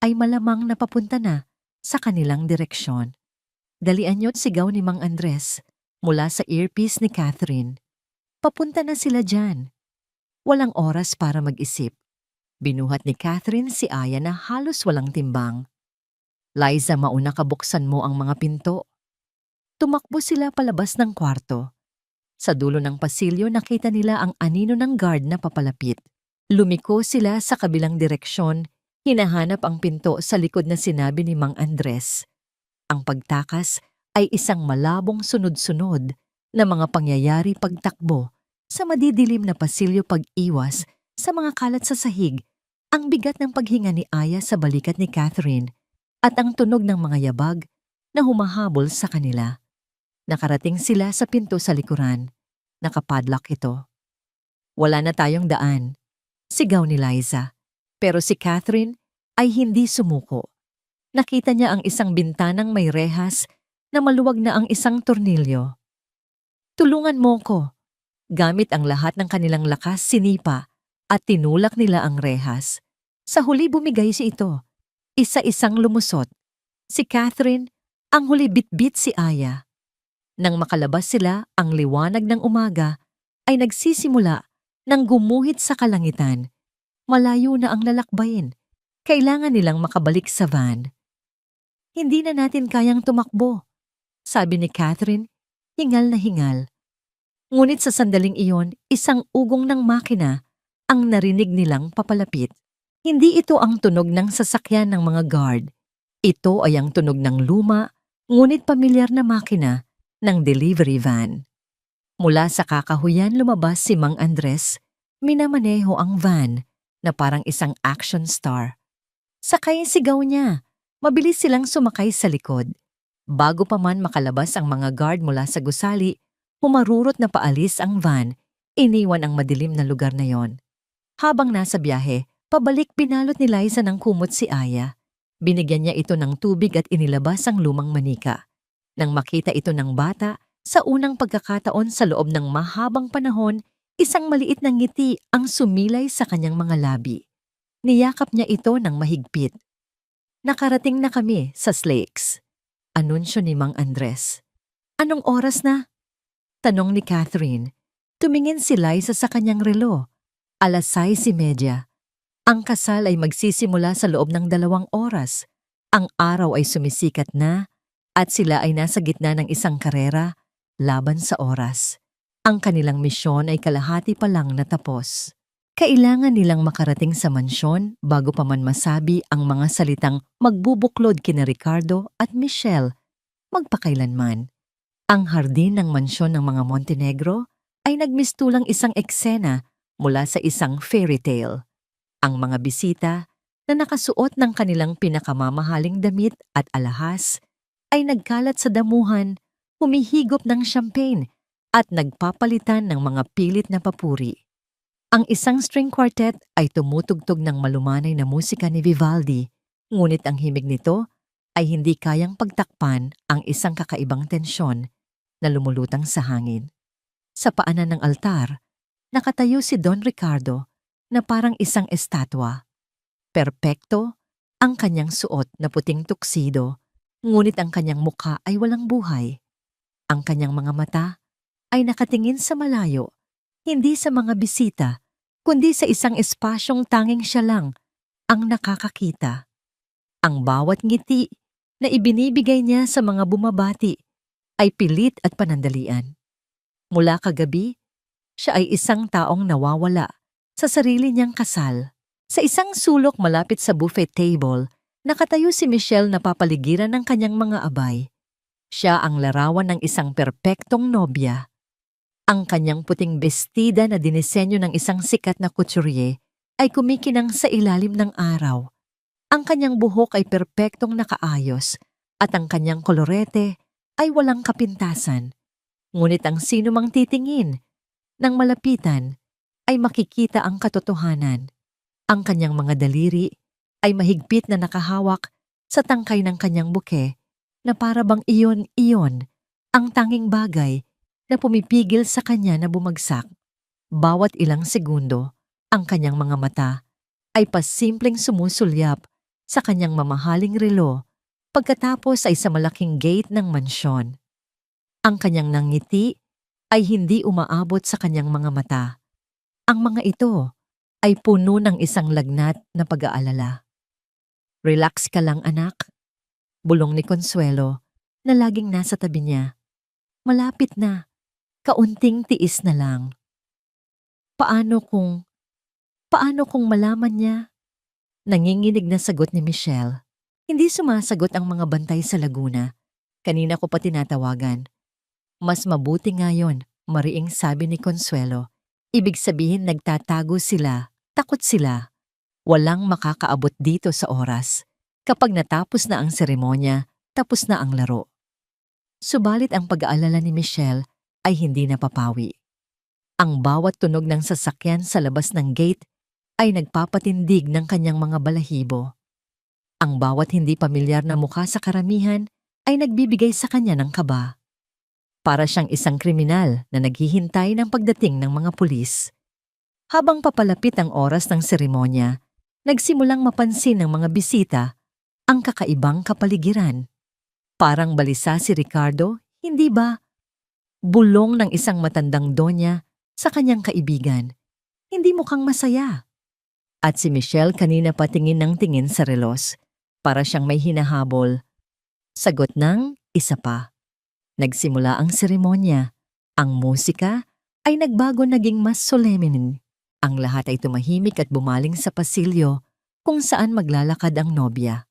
ay malamang napapunta na sa kanilang direksyon. Dalian niyo't sigaw ni Mang Andres mula sa earpiece ni Catherine. Papunta na sila dyan. Walang oras para mag-isip. Binuhat ni Catherine si Aya na halos walang timbang. Liza, mauna ka, buksan mo ang mga pinto. Tumakbo sila palabas ng kwarto. Sa dulo ng pasilyo nakita nila ang anino ng guard na papalapit. Lumiko sila sa kabilang direksyon, hinahanap ang pinto sa likod na sinabi ni Mang Andres. Ang pagtakas ay isang malabong sunod-sunod na mga pangyayari pagtakbo sa madidilim na pasilyo, pag-iwas sa mga kalat sa sahig, ang bigat ng paghinga ni Aya sa balikat ni Catherine at ang tunog ng mga yabag na humahabol sa kanila. Nakarating sila sa pinto sa likuran. Nakapadlock ito. Wala na tayong daan, sigaw ni Liza. Pero si Catherine ay hindi sumuko. Nakita niya ang isang bintanang may rehas na maluwag na ang isang tornilyo. Tulungan mo ko. Gamit ang lahat ng kanilang lakas, sinipa at tinulak nila ang rehas. Sa huli bumigay si ito. Isa-isang lumusot. Si Catherine, ang huli bitbit si Aya. Nang makalabas sila, ang liwanag ng umaga ay nagsisimula nang gumuhit sa kalangitan. Malayo na ang lalakbayin. Kailangan nilang makabalik sa van. Hindi na natin kayang tumakbo, sabi ni Catherine, hingal na hingal. Ngunit sa sandaling iyon, isang ugong ng makina ang narinig nilang papalapit. Hindi ito ang tunog ng sasakyan ng mga guard. Ito ay ang tunog ng luma, ngunit pamilyar na makina ng delivery van. Mula sa kakahuyan lumabas si Mang Andres, minamaneho ang van na parang isang action star. Sakay, sigaw niya. Mabilis silang sumakay sa likod. Bago pa man makalabas ang mga guard mula sa gusali, humarurot na paalis ang van, iniwan ang madilim na lugar na yon. Habang nasa biyahe, pabalik binalot ni Liza ng kumot si Aya. Binigyan niya ito ng tubig at inilabas ang lumang manika. Nang makita ito ng bata, sa unang pagkakataon sa loob ng mahabang panahon, isang maliit na ngiti ang sumilay sa kanyang mga labi. Niyakap niya ito ng mahigpit. Nakarating na kami sa Slakes. Anunsyo ni Mang Andres. Anong oras na? Tanong ni Catherine. Tumingin si Liza sa kanyang relo. 6:30. Ang kasal ay magsisimula sa loob ng 2 oras. Ang araw ay sumisikat na at sila ay nasa gitna ng isang karera laban sa oras. Ang kanilang misyon ay kalahati pa lang natapos. Kailangan nilang makarating sa mansyon bago pa man masabi ang mga salitang magbubuklod kina Ricardo at Michelle magpakailanman. Ang hardin ng mansyon ng mga Montenegro ay nagmistulang isang eksena mula sa isang fairy tale. Ang mga bisita na nakasuot ng kanilang pinakamamahaling damit at alahas ay nagkalat sa damuhan, humihigop ng champagne at nagpapalitan ng mga pilit na papuri. Ang isang string quartet ay tumutugtog ng malumanay na musika ni Vivaldi, ngunit ang himig nito ay hindi kayang pagtakpan ang isang kakaibang tensyon na lumulutang sa hangin. Sa paanan ng altar, nakatayo si Don Ricardo na parang isang estatwa. Perpekto ang kanyang suot na puting tuksido, ngunit ang kanyang mukha ay walang buhay. Ang kanyang mga mata ay nakatingin sa malayo, hindi sa mga bisita, kundi sa isang espasyong tanging siya lang ang nakakakita. Ang bawat ngiti na ibinibigay niya sa mga bumabati ay pilit at panandalian. Mula kagabi, siya ay isang taong nawawala sa sarili niyang kasal. Sa isang sulok malapit sa buffet table, nakatayo si Michelle na papaligiran ng kanyang mga abay. Siya ang larawan ng isang perpektong nobya. Ang kanyang puting bestida na dinisenyo ng isang sikat na couturier ay kumikinang sa ilalim ng araw. Ang kanyang buhok ay perpektong nakaayos at ang kanyang kolorete ay walang kapintasan. Ngunit ang sino mang titingin ng malapitan ay makikita ang katotohanan. Ang kanyang mga daliri ay mahigpit na nakahawak sa tangkay ng kanyang buke na para bang iyon ang tanging bagay na pumipigil sa kanya na bumagsak. Bawat ilang segundo, ang kanyang mga mata ay pasimpleng sumusulyap sa kanyang mamahaling relo pagkatapos ay sa malaking gate ng mansyon. Ang kanyang nangiti ay hindi umaabot sa kanyang mga mata. Ang mga ito ay puno ng isang lagnat na pag-aalala. "Relax ka lang, anak," bulong ni Consuelo na laging nasa tabi niya. "Malapit na, kaunting tiis na lang." Paano kung malaman niya? Nanginginig na sagot ni Michelle. Hindi sumasagot ang mga bantay sa Laguna. Kanina ko pa tinatawagan. "Mas mabuti ngayon," mariing sabi ni Consuelo. "Ibig sabihin nagtatago sila, takot sila. Walang makakaabot dito sa oras. Kapag natapos na ang seremonya, tapos na ang laro." Subalit ang pag-aalala ni Michelle ay hindi napapawi. Ang bawat tunog ng sasakyan sa labas ng gate ay nagpapatindig ng kanyang mga balahibo. Ang bawat hindi pamilyar na mukha sa karamihan ay nagbibigay sa kanya ng kaba. Para siyang isang kriminal na naghihintay ng pagdating ng mga pulis. Habang papalapit ang oras ng seremonya, nagsimulang mapansin ng mga bisita ang kakaibang kapaligiran. Parang balisa si Ricardo, hindi ba? Bulong ng isang matandang donya sa kanyang kaibigan. Hindi mukhang masaya. At si Michelle kanina pa tingin ng tingin sa relos. Para siyang may hinahabol. Sagot ng isa pa. Nagsimula ang seremonya. Ang musika ay nagbago, naging mas solemn. Ang lahat ay tumahimik at bumaling sa pasilyo kung saan maglalakad ang nobya.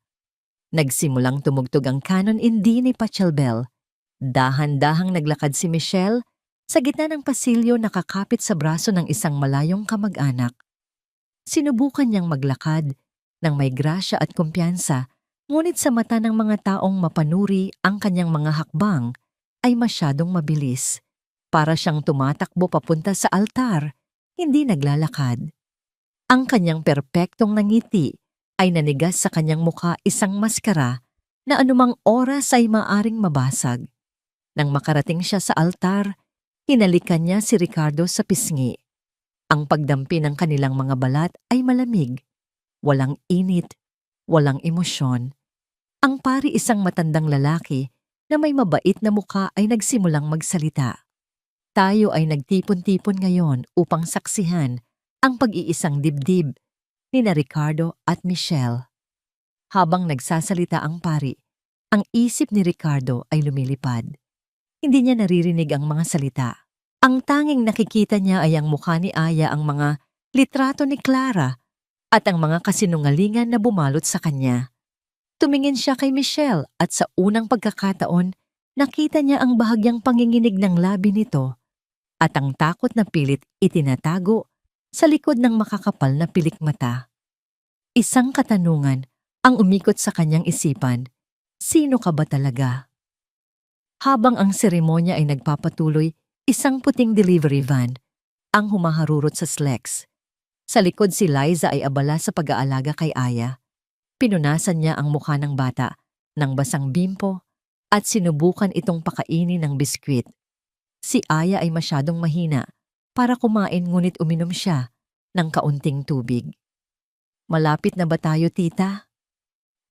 Nagsimulang tumugtog ang canon in D ni Pachelbel. Dahan-dahang naglakad si Michelle sa gitna ng pasilyo, nakakapit sa braso ng isang malayong kamag-anak. Sinubukan niyang maglakad ng may grasya at kumpiyansa, ngunit sa mata ng mga taong mapanuri ang kanyang mga hakbang ay masyadong mabilis. Para siyang tumatakbo papunta sa altar, hindi naglalakad. Ang kanyang perpektong nangiti ay nanigas sa kanyang mukha, isang maskara na anumang oras ay maaring mabasag. Nang makarating siya sa altar, hinalikan niya si Ricardo sa pisngi. Ang pagdampi ng kanilang mga balat ay malamig. Walang init, walang emosyon. Ang pari, isang matandang lalaki na may mabait na mukha, ay nagsimulang magsalita. Tayo ay nagtipon-tipon ngayon upang saksihan ang pag-iisang dibdib ni na Ricardo at Michelle. Habang nagsasalita ang pari, ang isip ni Ricardo ay lumilipad. Hindi niya naririnig ang mga salita. Ang tanging nakikita niya ay ang mukha ni Aya, ang mga litrato ni Clara at ang mga kasinungalingan na bumalot sa kanya. Tumingin siya kay Michelle at sa unang pagkakataon, nakita niya ang bahagyang panginginig ng labi nito at ang takot na pilit itinatago sa likod ng makakapal na pilik mata. Isang katanungan ang umikot sa kanyang isipan, sino ka ba talaga? Habang ang seremonya ay nagpapatuloy, isang puting delivery van ang humaharurot sa Slex. Sa likod si Liza ay abala sa pag-aalaga kay Aya. Pinunasan niya ang mukha ng bata ng basang bimpo at sinubukan itong pakainin ng biskwit. Si Aya ay masyadong mahina para kumain, ngunit uminom siya ng kaunting tubig. "Malapit na ba tayo, tita?"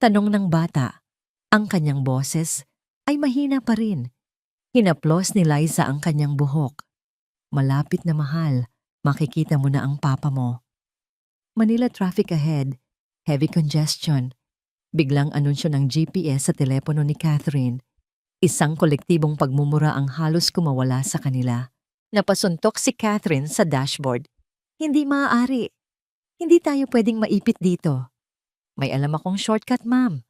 Tanong ng bata. Ang kanyang boses ay mahina pa rin. Hinaplos ni Liza ang kanyang buhok. "Malapit na, mahal. Makikita mo na ang papa mo. Manila traffic ahead, heavy congestion. Biglang anunsyo ng GPS sa telepono ni Catherine. Isang kolektibong pagmumura ang halos kumawala sa kanila. Napasuntok si Catherine sa dashboard. Hindi maaari. Hindi tayo pwedeng maipit dito. May alam akong shortcut, ma'am.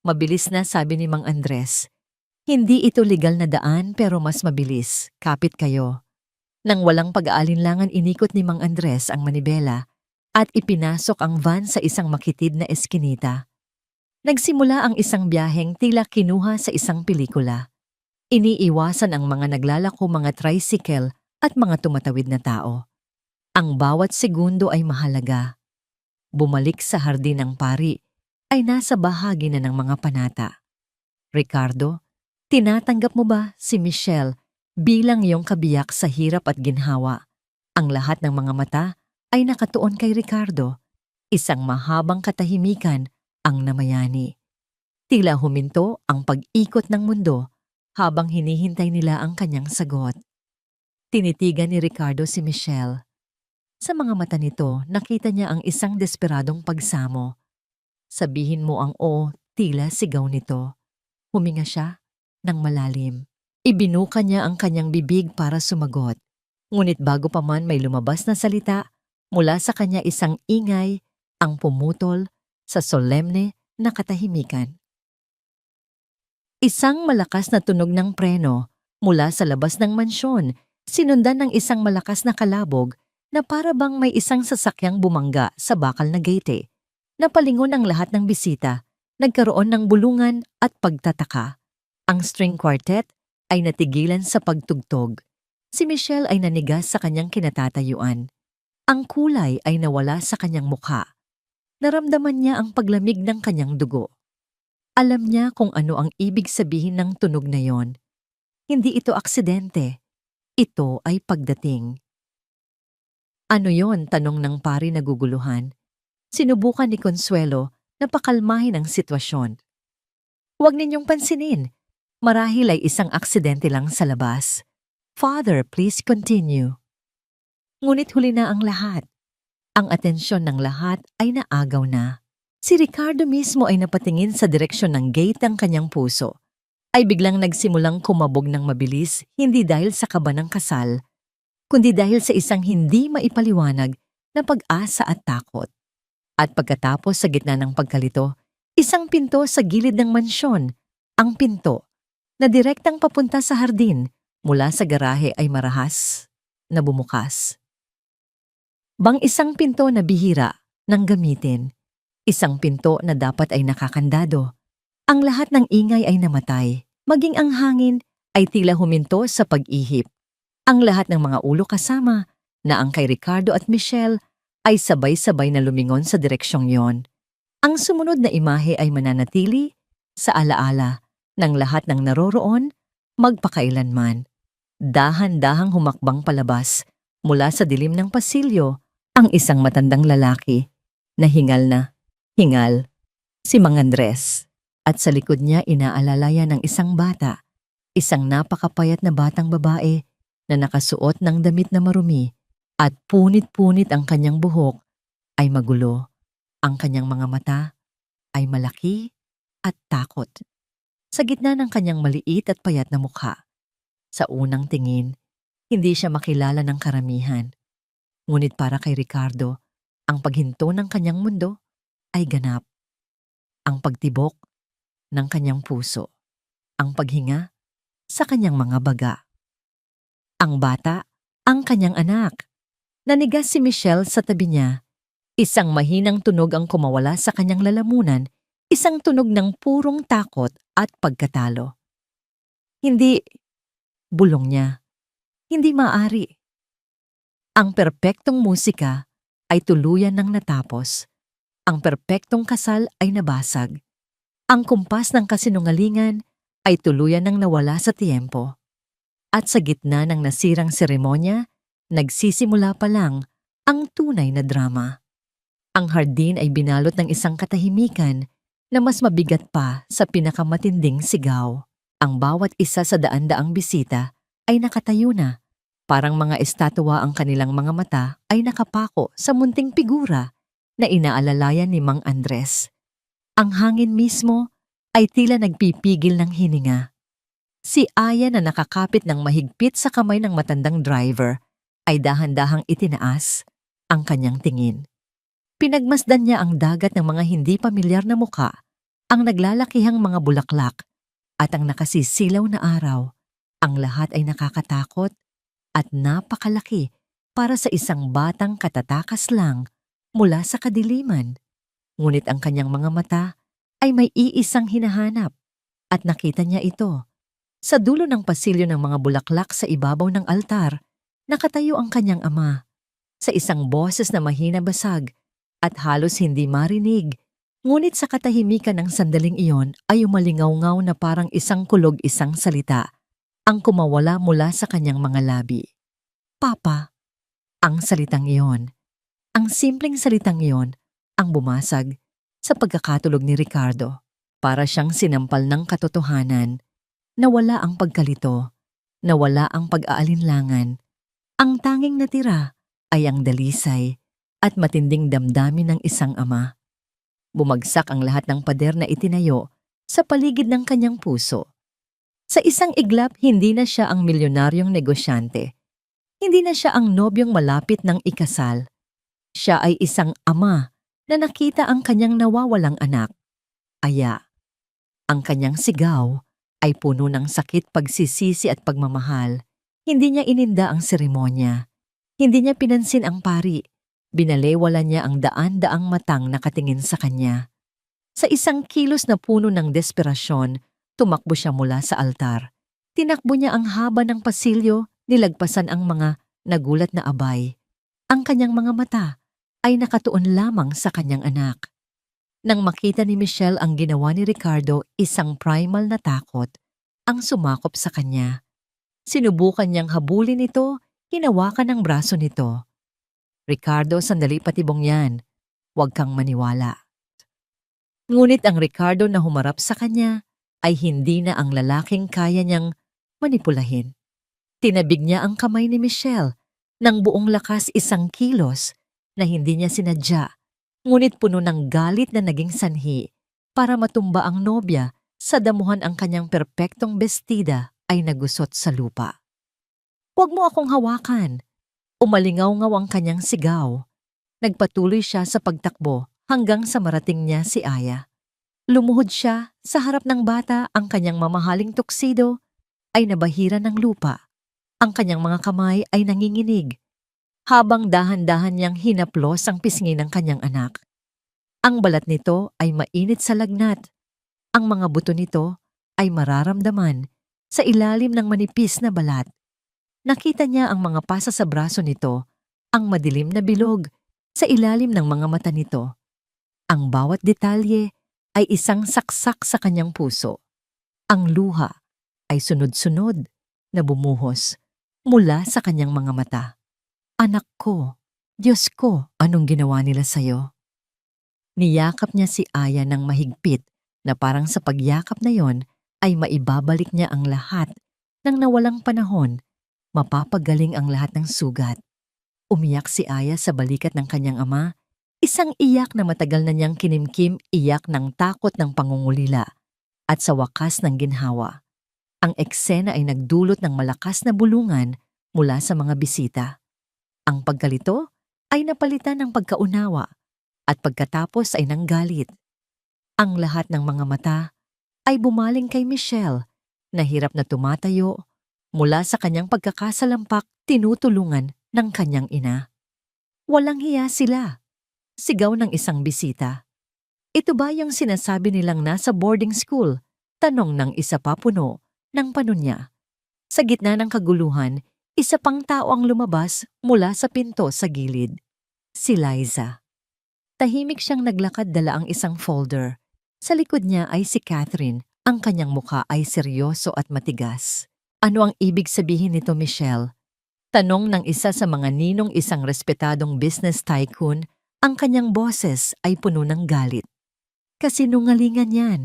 Mabilis na sabi ni Mang Andres. Hindi ito legal na daan pero mas mabilis. Kapit kayo. Nang walang pag-aalinlangan inikot ni Mang Andres ang manibela at ipinasok ang van sa isang makitid na eskinita. Nagsimula ang isang biyaheng tila kinuha sa isang pelikula. Iniiwasan ang mga naglalako, mga tricycle at mga tumatawid na tao. Ang bawat segundo ay mahalaga. Bumalik sa hardin ng pari ay nasa bahagi na ng mga panata. Ricardo, tinatanggap mo ba si Michelle bilang iyong kabiyak sa hirap at ginhawa? Ang lahat ng mga mata ay nakatuon kay Ricardo. Isang mahabang katahimikan ang namayani. Tila huminto ang pag-ikot ng mundo habang hinihintay nila ang kanyang sagot. Tinitigan ni Ricardo si Michelle. Sa mga mata nito, nakita niya ang isang desperadong pagsamo. Sabihin mo ang o, tila sigaw nito. Huminga siya ng malalim. Ibinuka niya ang kanyang bibig para sumagot. Ngunit bago pa man may lumabas na salita, mula sa kanya isang ingay ang pumutol sa solemne na katahimikan. Isang malakas na tunog ng preno mula sa labas ng mansyon, sinundan ng isang malakas na kalabog na para bang may isang sasakyang bumangga sa bakal na gate. Napalingon ang lahat ng bisita, nagkaroon ng bulungan at pagtataka. Ang string quartet ay natigilan sa pagtugtog. Si Michelle ay nanigas sa kanyang kinatatayuan. Ang kulay ay nawala sa kanyang mukha. Naramdaman niya ang paglamig ng kanyang dugo. Alam niya kung ano ang ibig sabihin ng tunog na yon. Hindi ito aksidente. Ito ay pagdating. Ano yon? Tanong ng pari naguguluhan. Sinubukan ni Consuelo na pakalmahin ang sitwasyon. Huwag ninyong pansinin. Marahil ay isang aksidente lang sa labas. Father, please continue. Ngunit huli na ang lahat. Ang atensyon ng lahat ay naagaw na. Si Ricardo mismo ay napatingin sa direksyon ng gate ng kanyang puso. Ay biglang nagsimulang kumabog ng mabilis, hindi dahil sa kaba ng kasal, kundi dahil sa isang hindi maipaliwanag na pag-asa at takot. At pagkatapos sa gitna ng pagkalito, isang pinto sa gilid ng mansyon, ang pinto, na direktang papunta sa hardin mula sa garahe ay marahas na bumukas. Bang isang pinto na bihira ng gamitin, isang pinto na dapat ay nakakandado. Ang lahat ng ingay ay namatay, maging ang hangin ay tila huminto sa pag-ihip. Ang lahat ng mga ulo kasama na ang kay Ricardo at Michelle ay sabay-sabay na lumingon sa direksyong yon. Ang sumunod na imahe ay mananatili sa alaala ng lahat ng naroroon magpakailanman. Dahan-dahang humakbang palabas mula sa dilim ng pasilyo ang isang matandang lalaki na hingal, si Mang Andres. At sa likod niya inaalalayan ng isang bata, isang napakapayat na batang babae na nakasuot ng damit na marumi at punit-punit ang kanyang buhok ay magulo. Ang kanyang mga mata ay malaki at takot. Sa gitna ng kanyang maliit at payat na mukha, sa unang tingin, hindi siya makilala ng karamihan. Ngunit para kay Ricardo, ang paghinto ng kanyang mundo ay ganap. Ang pagtibok ng kanyang puso, ang paghinga sa kanyang mga baga. Ang bata, ang kanyang anak. Nanigas si Michelle sa tabi niya. Isang mahinang tunog ang kumawala sa kanyang lalamunan, isang tunog ng purong takot at pagkatalo. Hindi, bulong niya, hindi maaari. Ang perpektong musika ay tuluyan ng natapos. Ang perpektong kasal ay nabasag. Ang kumpas ng kasinungalingan ay tuluyan ng nawala sa tiempo. At sa gitna ng nasirang seremonya, nagsisimula pa lang ang tunay na drama. Ang hardin ay binalot ng isang katahimikan na mas mabigat pa sa pinakamatinding sigaw. Ang bawat isa sa daan-daang bisita ay nakatayo na, Parang mga estatwa ang kanilang mga mata ay nakapako sa munting figura na inaalalayan ni Mang Andres. Ang hangin mismo ay tila nagpipigil ng hininga. Si Aya na nakakapit ng mahigpit sa kamay ng matandang driver ay dahan-dahang itinaas ang kanyang tingin. Pinagmasdan niya ang dagat ng mga hindi pamilyar na muka, ang naglalakihang mga bulaklak at ang nakasisilaw na araw. Ang lahat ay nakakatakot at napakalaki para sa isang batang katatakas lang mula sa kadiliman. Ngunit ang kanyang mga mata ay may iisang hinahanap at nakita niya ito. Sa dulo ng pasilyo ng mga bulaklak sa ibabaw ng altar, nakatayo ang kanyang ama sa isang boses na mahina basag at halos hindi marinig. Ngunit sa katahimikan ng sandaling iyon ay umalingaw-ngaw na parang isang kulog isang salita ang kumawala mula sa kanyang mga labi. Papa, ang salitang iyon. Ang simpleng salitang iyon ang bumasag sa pagkakatulog ni Ricardo. Para siyang sinampal ng katotohanan. Nawala ang pagkalito, nawala ang pag-aalinlangan. Ang tanging natira ay ang dalisay at matinding damdamin ng isang ama. Bumagsak ang lahat ng pader na itinayo sa paligid ng kanyang puso. Sa isang iglap, hindi na siya ang milyonaryong negosyante. Hindi na siya ang nobyong malapit ng ikasal. Siya ay isang ama na nakita ang kanyang nawawalang anak. Aya, ang kanyang sigaw ay puno ng sakit, pagsisisi at pagmamahal. Hindi niya ininda ang seremonya. Hindi niya pinansin ang pari. Binalewala niya ang daan-daang matang nakatingin sa kanya. Sa isang kilos na puno ng desperasyon, tumakbo siya mula sa altar. Tinakbo niya ang haba ng pasilyo, nilagpasan ang mga nagulat na abay. Ang kanyang mga mata ay nakatuon lamang sa kanyang anak. Nang makita ni Michelle ang ginawa ni Ricardo, isang primal na takot ang sumakop sa kanya. Sinubukan niyang habulin ito, hinawakan ang braso nito. Ricardo, sandali, patibong yan. Huwag kang maniwala. Ngunit ang Ricardo na humarap sa kanya ay hindi na ang lalaking kaya niyang manipulahin. Tinabig niya ang kamay ni Michelle ng buong lakas, isang kilos na hindi niya sinadya. Ngunit puno ng galit na naging sanhi para matumba ang nobya sa damuhan ang kanyang perpektong bestida ay nagusot sa lupa. Huwag mo akong hawakan. Umalingaw-ngaw ang kanyang sigaw. Nagpatuloy siya sa pagtakbo hanggang sa marating niya si Aya. Lumuhod siya sa harap ng bata, ang kanyang mamahaling tuksido ay nabahira ng lupa. Ang kanyang mga kamay ay nanginginig. Habang dahan-dahan niyang hinaplos ang pisngi ng kanyang anak. Ang balat nito ay mainit sa lagnat. Ang mga buto nito ay mararamdaman sa ilalim ng manipis na balat. Nakita niya ang mga pasa sa braso nito, ang madilim na bilog sa ilalim ng mga mata nito. Ang bawat detalye ay isang saksak sa kanyang puso. Ang luha ay sunod-sunod na bumuhos mula sa kanyang mga mata. Anak ko, Diyos ko, anong ginawa nila sa'yo? Niyakap niya si Aya ng mahigpit na parang sa pagyakap na yon ay maibabalik niya ang lahat ng nawalang panahon, mapapagaling ang lahat ng sugat. Umiyak si Aya sa balikat ng kanyang ama, isang iyak na matagal na niyang kinimkim, iyak ng takot ng pangungulila at sa wakas ng ginhawa. Ang eksena ay nagdulot ng malakas na bulungan mula sa mga bisita. Ang pagkalito ay napalitan ng pagkaunawa at pagkatapos ay nanggalit. Ang lahat ng mga mata ay bumaling kay Michelle na hirap na tumatayo mula sa kanyang pagkakasalampak, tinutulungan ng kanyang ina. Walang hiya sila. Sigaw ng isang bisita. Ito ba yung sinasabi nilang nasa boarding school? Tanong ng isa pa, puno ng panunya. Sa gitna ng kaguluhan, isa pang tao ang lumabas mula sa pinto sa gilid. Si Liza. Tahimik siyang naglakad, dala ang isang folder. Sa likod niya ay si Catherine. Ang kanyang mukha ay seryoso at matigas. Ano ang ibig sabihin nito, Michelle? Tanong ng isa sa mga ninong, isang respetadong business tycoon. Ang kanyang boses ay puno ng galit. Kasinungalingan yan.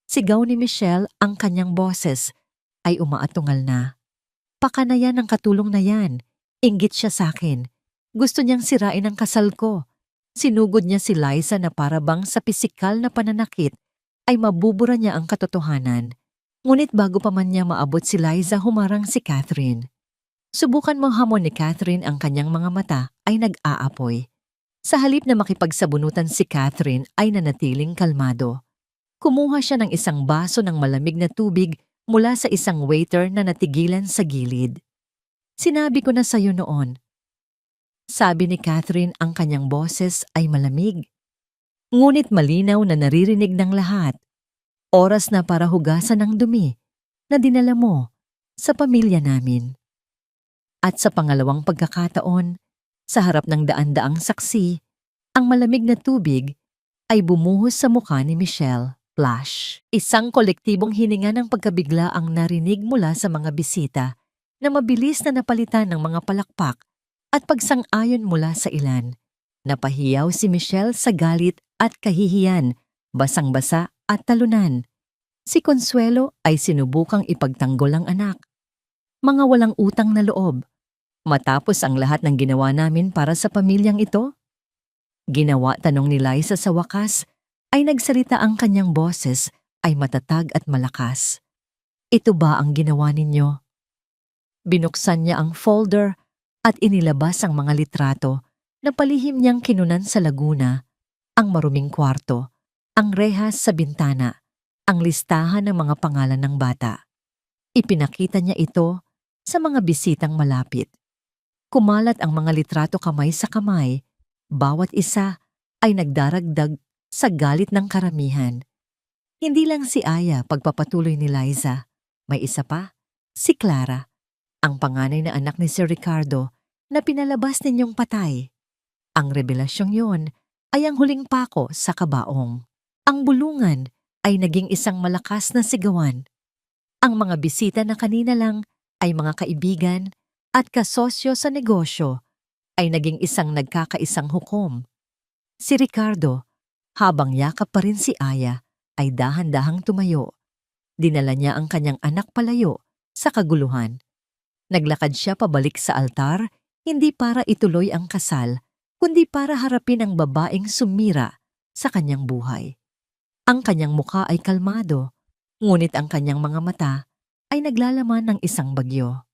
Sigaw ni Michelle, ang kanyang boses ay umaatungal na. Baka na yan ang katulong na yan. Inggit siya sa'kin. Gusto niyang sirain ang kasal ko. Sinugod niya si Liza na para bang sa pisikal na pananakit ay mabubura niya ang katotohanan. Ngunit bago pa man niya maabot si Liza, humarang si Catherine. Subukan mo hamon ni Catherine, ang kanyang mga mata ay nag-aapoy. Sa halip na makipagsabunutan si Catherine ay nanatiling kalmado. Kumuha siya ng isang baso ng malamig na tubig mula sa isang waiter na natigilan sa gilid. Sinabi ko na sa'yo noon. Sabi ni Catherine, ang kanyang boses ay malamig. Ngunit malinaw na naririnig ng lahat. Oras na para hugasan ng dumi na dinala mo sa pamilya namin. At sa pangalawang pagkakataon, sa harap ng daan-daang saksi, ang malamig na tubig ay bumuhos sa mukha ni Michelle. Flash. Isang kolektibong hininga ng pagkabigla ang narinig mula sa mga bisita na mabilis na napalitan ng mga palakpak at pagsang-ayon mula sa ilan. Napahiyaw si Michelle sa galit at kahihiyan, basang-basa at talunan. Si Consuelo ay sinubukang ipagtanggol ang anak. Mga walang utang na loob. Matapos ang lahat ng ginawa namin para sa pamilyang ito? Ginawa, tanong ni Liza sa wakas, ay nagsalita, ang kanyang boses ay matatag at malakas. Ito ba ang ginawa ninyo? Binuksan niya ang folder at inilabas ang mga litrato na palihim niyang kinunan sa Laguna, ang maruming kwarto, ang rehas sa bintana, ang listahan ng mga pangalan ng bata. Ipinakita niya ito sa mga bisitang malapit. Kumalat ang mga litrato kamay sa kamay, bawat isa ay nagdaragdag sa galit ng karamihan. Hindi lang si Aya, pagpapatuloy ni Liza. May isa pa, si Clara, ang panganay na anak ni Sir Ricardo na pinalabas ninyong patay. Ang revelasyong yon ay ang huling pako sa kabaong. Ang bulungan ay naging isang malakas na sigawan. Ang mga bisita na kanina lang ay mga kaibigan at kasosyo sa negosyo ay naging isang nagkakaisang hukom. Si Ricardo, habang yakap pa rin si Aya, ay dahan-dahang tumayo. Dinala niya ang kanyang anak palayo sa kaguluhan. Naglakad siya pabalik sa altar, hindi para ituloy ang kasal, kundi para harapin ang babaeng sumira sa kanyang buhay. Ang kanyang mukha ay kalmado, ngunit ang kanyang mga mata ay naglalaman ng isang bagyo.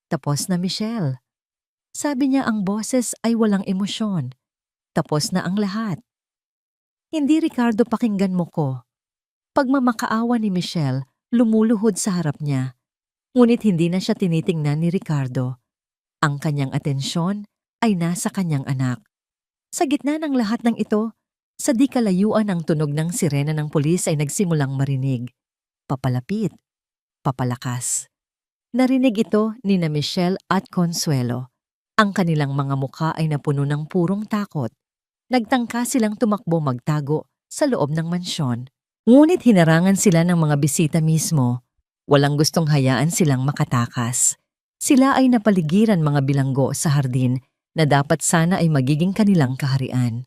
Tapos na, Michelle. Sabi niya, ang boses ay walang emosyon. Tapos na ang lahat. Hindi, Ricardo, pakinggan mo ko. Pagmamakaawa ni Michelle, lumuluhod sa harap niya. Ngunit hindi na siya tinitingnan ni Ricardo. Ang kanyang atensyon ay nasa kanyang anak. Sa gitna ng lahat ng ito, sa di kalayuan ang tunog ng sirena ng pulis ay nagsimulang marinig. Papalapit, papalakas. Narinig ito ni na Michelle at Consuelo. Ang kanilang mga mukha ay napuno ng purong takot. Nagtangka silang tumakbo magtago sa loob ng mansyon. Ngunit hinarangan sila ng mga bisita mismo. Walang gustong hayaan silang makatakas. Sila ay napaligiran mga bilanggo sa hardin na dapat sana ay magiging kanilang kaharian.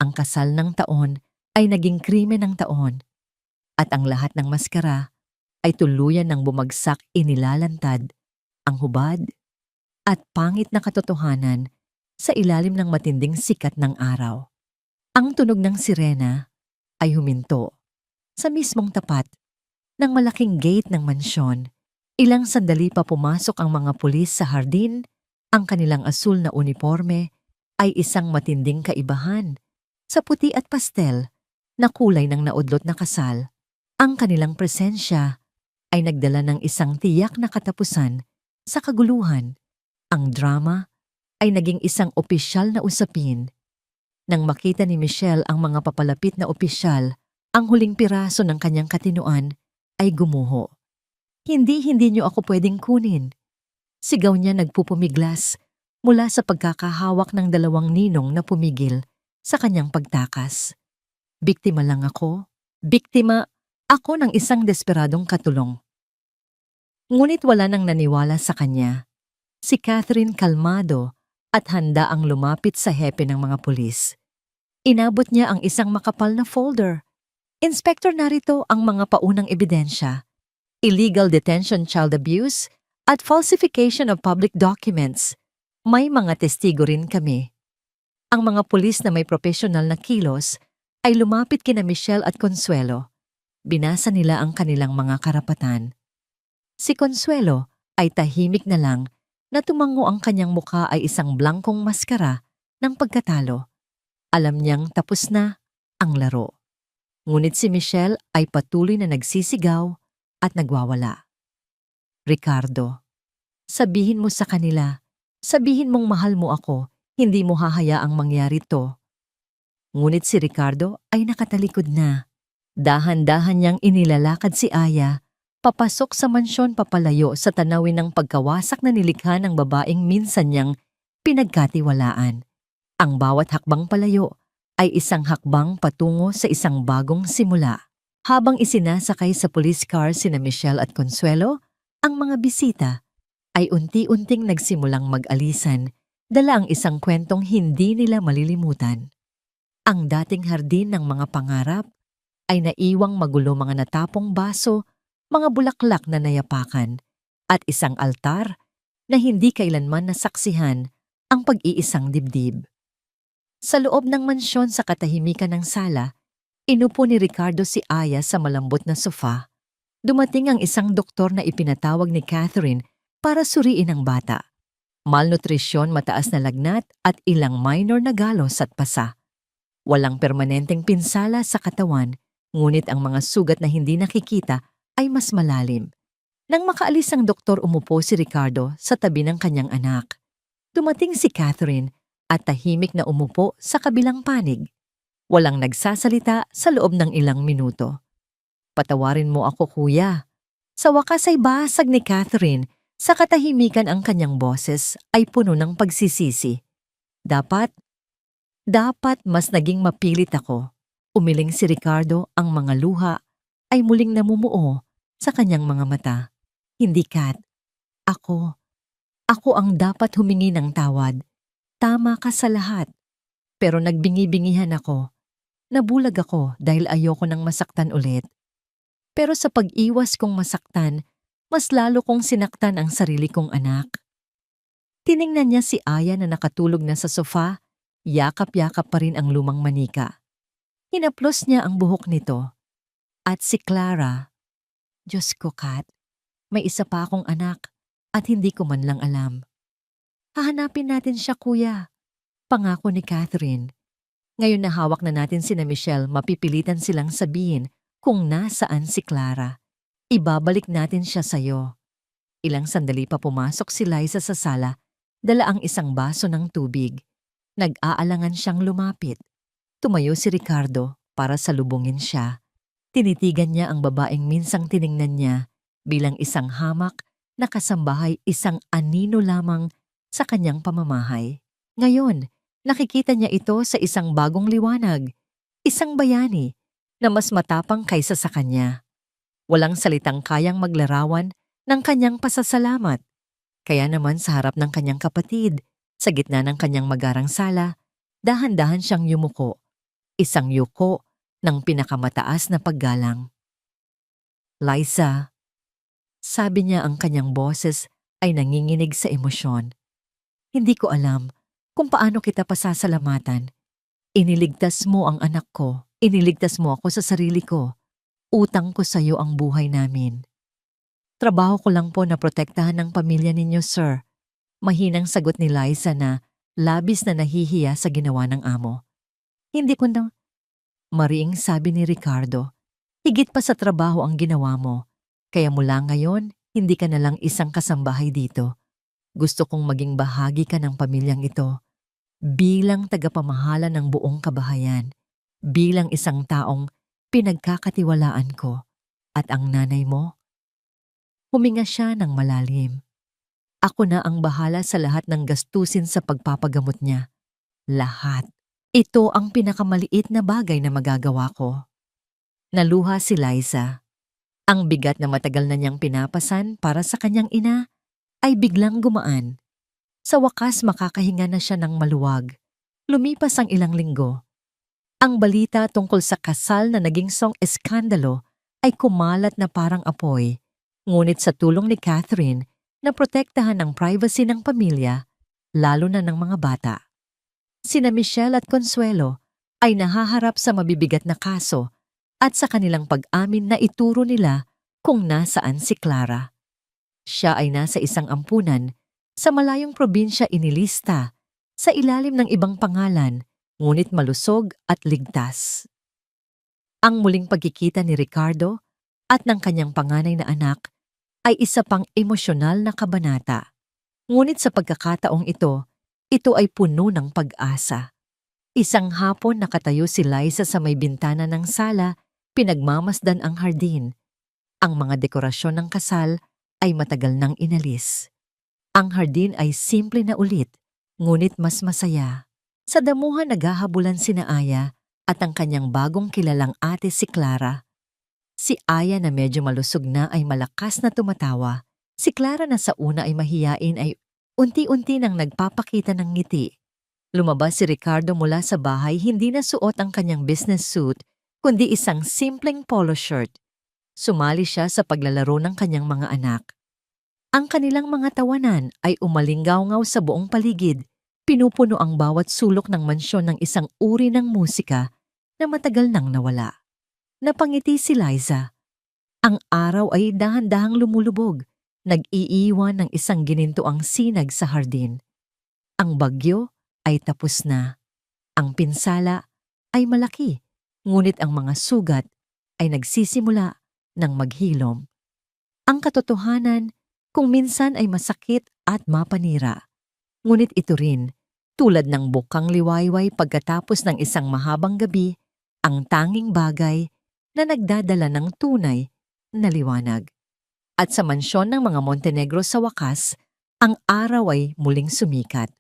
Ang kasal ng taon ay naging krimen ng taon. At ang lahat ng maskara ay tuluyan ng bumagsak, inilalantad ang hubad at pangit na katotohanan sa ilalim ng matinding sikat ng araw. Ang tunog ng sirena ay huminto sa mismong tapat ng malaking gate ng mansyon. Ilang sandali pa pumasok ang mga pulis sa hardin. Ang kanilang asul na uniforme ay isang matinding kaibahan sa puti at pastel na kulay ng naudlot na kasal. Ang kanilang presensya ay nagdala ng isang tiyak na katapusan sa kaguluhan. Ang drama ay naging isang opisyal na usapin. Nang makita ni Michelle ang mga papalapit na opisyal, ang huling piraso ng kanyang katinuan ay gumuho. Hindi niyo ako pwedeng kunin. Sigaw niya nagpupumiglas mula sa pagkakahawak ng dalawang ninong na pumigil sa kanyang pagtakas. Biktima lang ako. Biktima ako ng isang desperadong katulong. Ngunit wala nang naniwala sa kanya. Si Catherine kalmado at handa ang lumapit sa hepe ng mga pulis. Inabot niya ang isang makapal na folder. Inspektor, narito ang mga paunang ebidensya. Illegal detention, child abuse, At falsification of public documents. May mga testigo rin kami. Ang mga pulis na may profesional na kilos ay lumapit kina Michelle at Consuelo. Binasa nila ang kanilang mga karapatan. Si Consuelo ay tahimik na lang na tumango ang kanyang mukha ay isang blankong maskara ng pagkatalo. Alam niyang tapos na ang laro. Ngunit si Michelle ay patuloy na nagsisigaw at nagwawala. Ricardo, sabihin mo sa kanila, sabihin mong mahal mo ako, hindi mo hahayaang mangyari to. Ngunit si Ricardo ay nakatalikod na. Dahan-dahan niyang inilalakad si Aya, papasok sa mansyon papalayo sa tanawin ng pagkawasak na nilikha ng babaeng minsan niyang pinagkatiwalaan. Ang bawat hakbang palayo ay isang hakbang patungo sa isang bagong simula. Habang isinasakay sa police car sina Michelle at Consuelo, ang mga bisita ay unti-unting nagsimulang mag-alisan, dala ang isang kwentong hindi nila malilimutan. Ang dating hardin ng mga pangarap ay naiwang magulo, mga natapong baso, mga bulaklak na nayapakan, at isang altar na hindi kailanman nasaksihan ang pag-iisang dibdib. Sa loob ng mansyon sa katahimikan ng sala, inupo ni Ricardo si Aya sa malambot na sofa. Dumating ang isang doktor na ipinatawag ni Catherine para suriin ang bata. Malnutrisyon, mataas na lagnat at ilang minor na galos at pasa. Walang permanenteng pinsala sa katawan, ngunit ang mga sugat na hindi nakikita ay mas malalim. Nang makaalis ang doktor, umupo si Ricardo sa tabi ng kanyang anak. Dumating si Catherine at tahimik na umupo sa kabilang panig. Walang nagsasalita sa loob ng ilang minuto. Patawarin mo ako, kuya. Sa wakas ay basag ni Catherine. Sa katahimikan ang kanyang boses ay puno ng pagsisisi. Dapat mas naging mapilit ako. Umiling si Ricardo, ang mga luha ay muling namumuo sa kanyang mga mata. Hindi, Kat. Ako ang dapat humingi ng tawad. Tama ka sa lahat. Pero nagbingi-bingihan ako. Nabulag ako dahil ayoko nang masaktan ulit. Pero sa pag-iwas kong masaktan, mas lalo kong sinaktan ang sarili kong anak. Tiningnan niya si Aya na nakatulog na sa sofa, yakap-yakap pa rin ang lumang manika. Hinaplos niya ang buhok nito. At si Clara, Diyos ko, Kat, may isa pa akong anak at hindi ko man lang alam. Hahanapin natin siya, kuya. Pangako ni Catherine. Ngayon na hawak na natin sina Michelle, mapipilitan silang sabihin kung nasaan si Clara. Ibabalik natin siya sa'yo. Ilang sandali pa pumasok si Liza sa sala, dala ang isang baso ng tubig. Nag-aalangan siyang lumapit. Tumayo si Ricardo para salubungin siya. Tinitigan niya ang babaeng minsang tiningnan niya bilang isang hamak na kasambahay, isang anino lamang sa kanyang pamamahay. Ngayon, nakikita niya ito sa isang bagong liwanag, isang bayani na mas matapang kaysa sa kanya. Walang salitang kayang maglarawan ng kanyang pasasalamat. Kaya naman sa harap ng kanyang kapatid, sa gitna ng kanyang magarang sala, dahan-dahan siyang yumuko. Isang yuko ng pinakamataas na paggalang. Liza, sabi niya, ang kanyang boses ay nanginginig sa emosyon. Hindi ko alam kung paano kita pasasalamatan. Iniligtas mo ang anak ko, iniligtas mo ako sa sarili ko. Utang ko sa iyo ang buhay namin. Trabaho ko lang po na protektahan ng pamilya ninyo, sir. Mahinang sagot ni Liza na labis na nahihiya sa ginawa ng amo. Hindi ko na... Mariing sabi ni Ricardo, higit pa sa trabaho ang ginawa mo. Kaya mula ngayon, hindi ka na lang isang kasambahay dito. Gusto kong maging bahagi ka ng pamilyang ito. Bilang tagapamahala ng buong kabahayan. Bilang isang taong pinagkakatiwalaan ko. At ang nanay mo? Huminga siya ng malalim. Ako na ang bahala sa lahat ng gastusin sa pagpapagamot niya. Lahat. Ito ang pinakamaliit na bagay na magagawa ko. Naluha si Liza. Ang bigat na matagal na niyang pinapasan para sa kanyang ina ay biglang gumaan. Sa wakas makakahinga na siya ng maluwag. Lumipas ang ilang linggo. Ang balita tungkol sa kasal na naging eskandalo ay kumalat na parang apoy. Ngunit sa tulong ni Catherine, na protektahan ang privacy ng pamilya, lalo na ng mga bata. Sina Michelle at Consuelo ay nahaharap sa mabibigat na kaso at sa kanilang pag-amin na ituro nila kung nasaan si Clara. Siya ay nasa isang ampunan sa malayong probinsya inilista sa ilalim ng ibang pangalan, ngunit malusog at ligtas. Ang muling pagkikita ni Ricardo at ng kanyang panganay na anak ay isa pang emosyonal na kabanata. Ngunit sa pagkakataong ito ay puno ng pag-asa. Isang hapon nakatayo si Liza sa may bintana ng sala, pinagmamasdan ang hardin. Ang mga dekorasyon ng kasal ay matagal nang inalis. Ang hardin ay simple na ulit, ngunit mas masaya. Sa damuhan naghahabulan sina Aya at ang kanyang bagong kilalang ate si Clara. Si Aya na medyo malusog na ay malakas na tumatawa. Si Clara na sa una ay mahiyain ay unti-unti nang nagpapakita ng ngiti. Lumabas si Ricardo mula sa bahay, hindi na suot ang kanyang business suit, kundi isang simpleng polo shirt. Sumali siya sa paglalaro ng kanyang mga anak. Ang kanilang mga tawanan ay umalinggaw-ngaw sa buong paligid. Pinupuno ang bawat sulok ng mansyon ng isang uri ng musika na matagal nang nawala. Napangiti si Liza. Ang araw ay dahan-dahang lumulubog, nag-iiwan ng isang ginintuang sinag sa hardin. Ang bagyo ay tapos na. Ang pinsala ay malaki, ngunit ang mga sugat ay nagsisimula ng maghilom. Ang katotohanan, kung minsan ay masakit at mapanira, ngunit ito rin, tulad ng bukang liwayway pagkatapos ng isang mahabang gabi, ang tanging bagay na nagdadala ng tunay na liwanag. At sa mansyon ng mga Montenegro sa wakas, ang araw ay muling sumikat.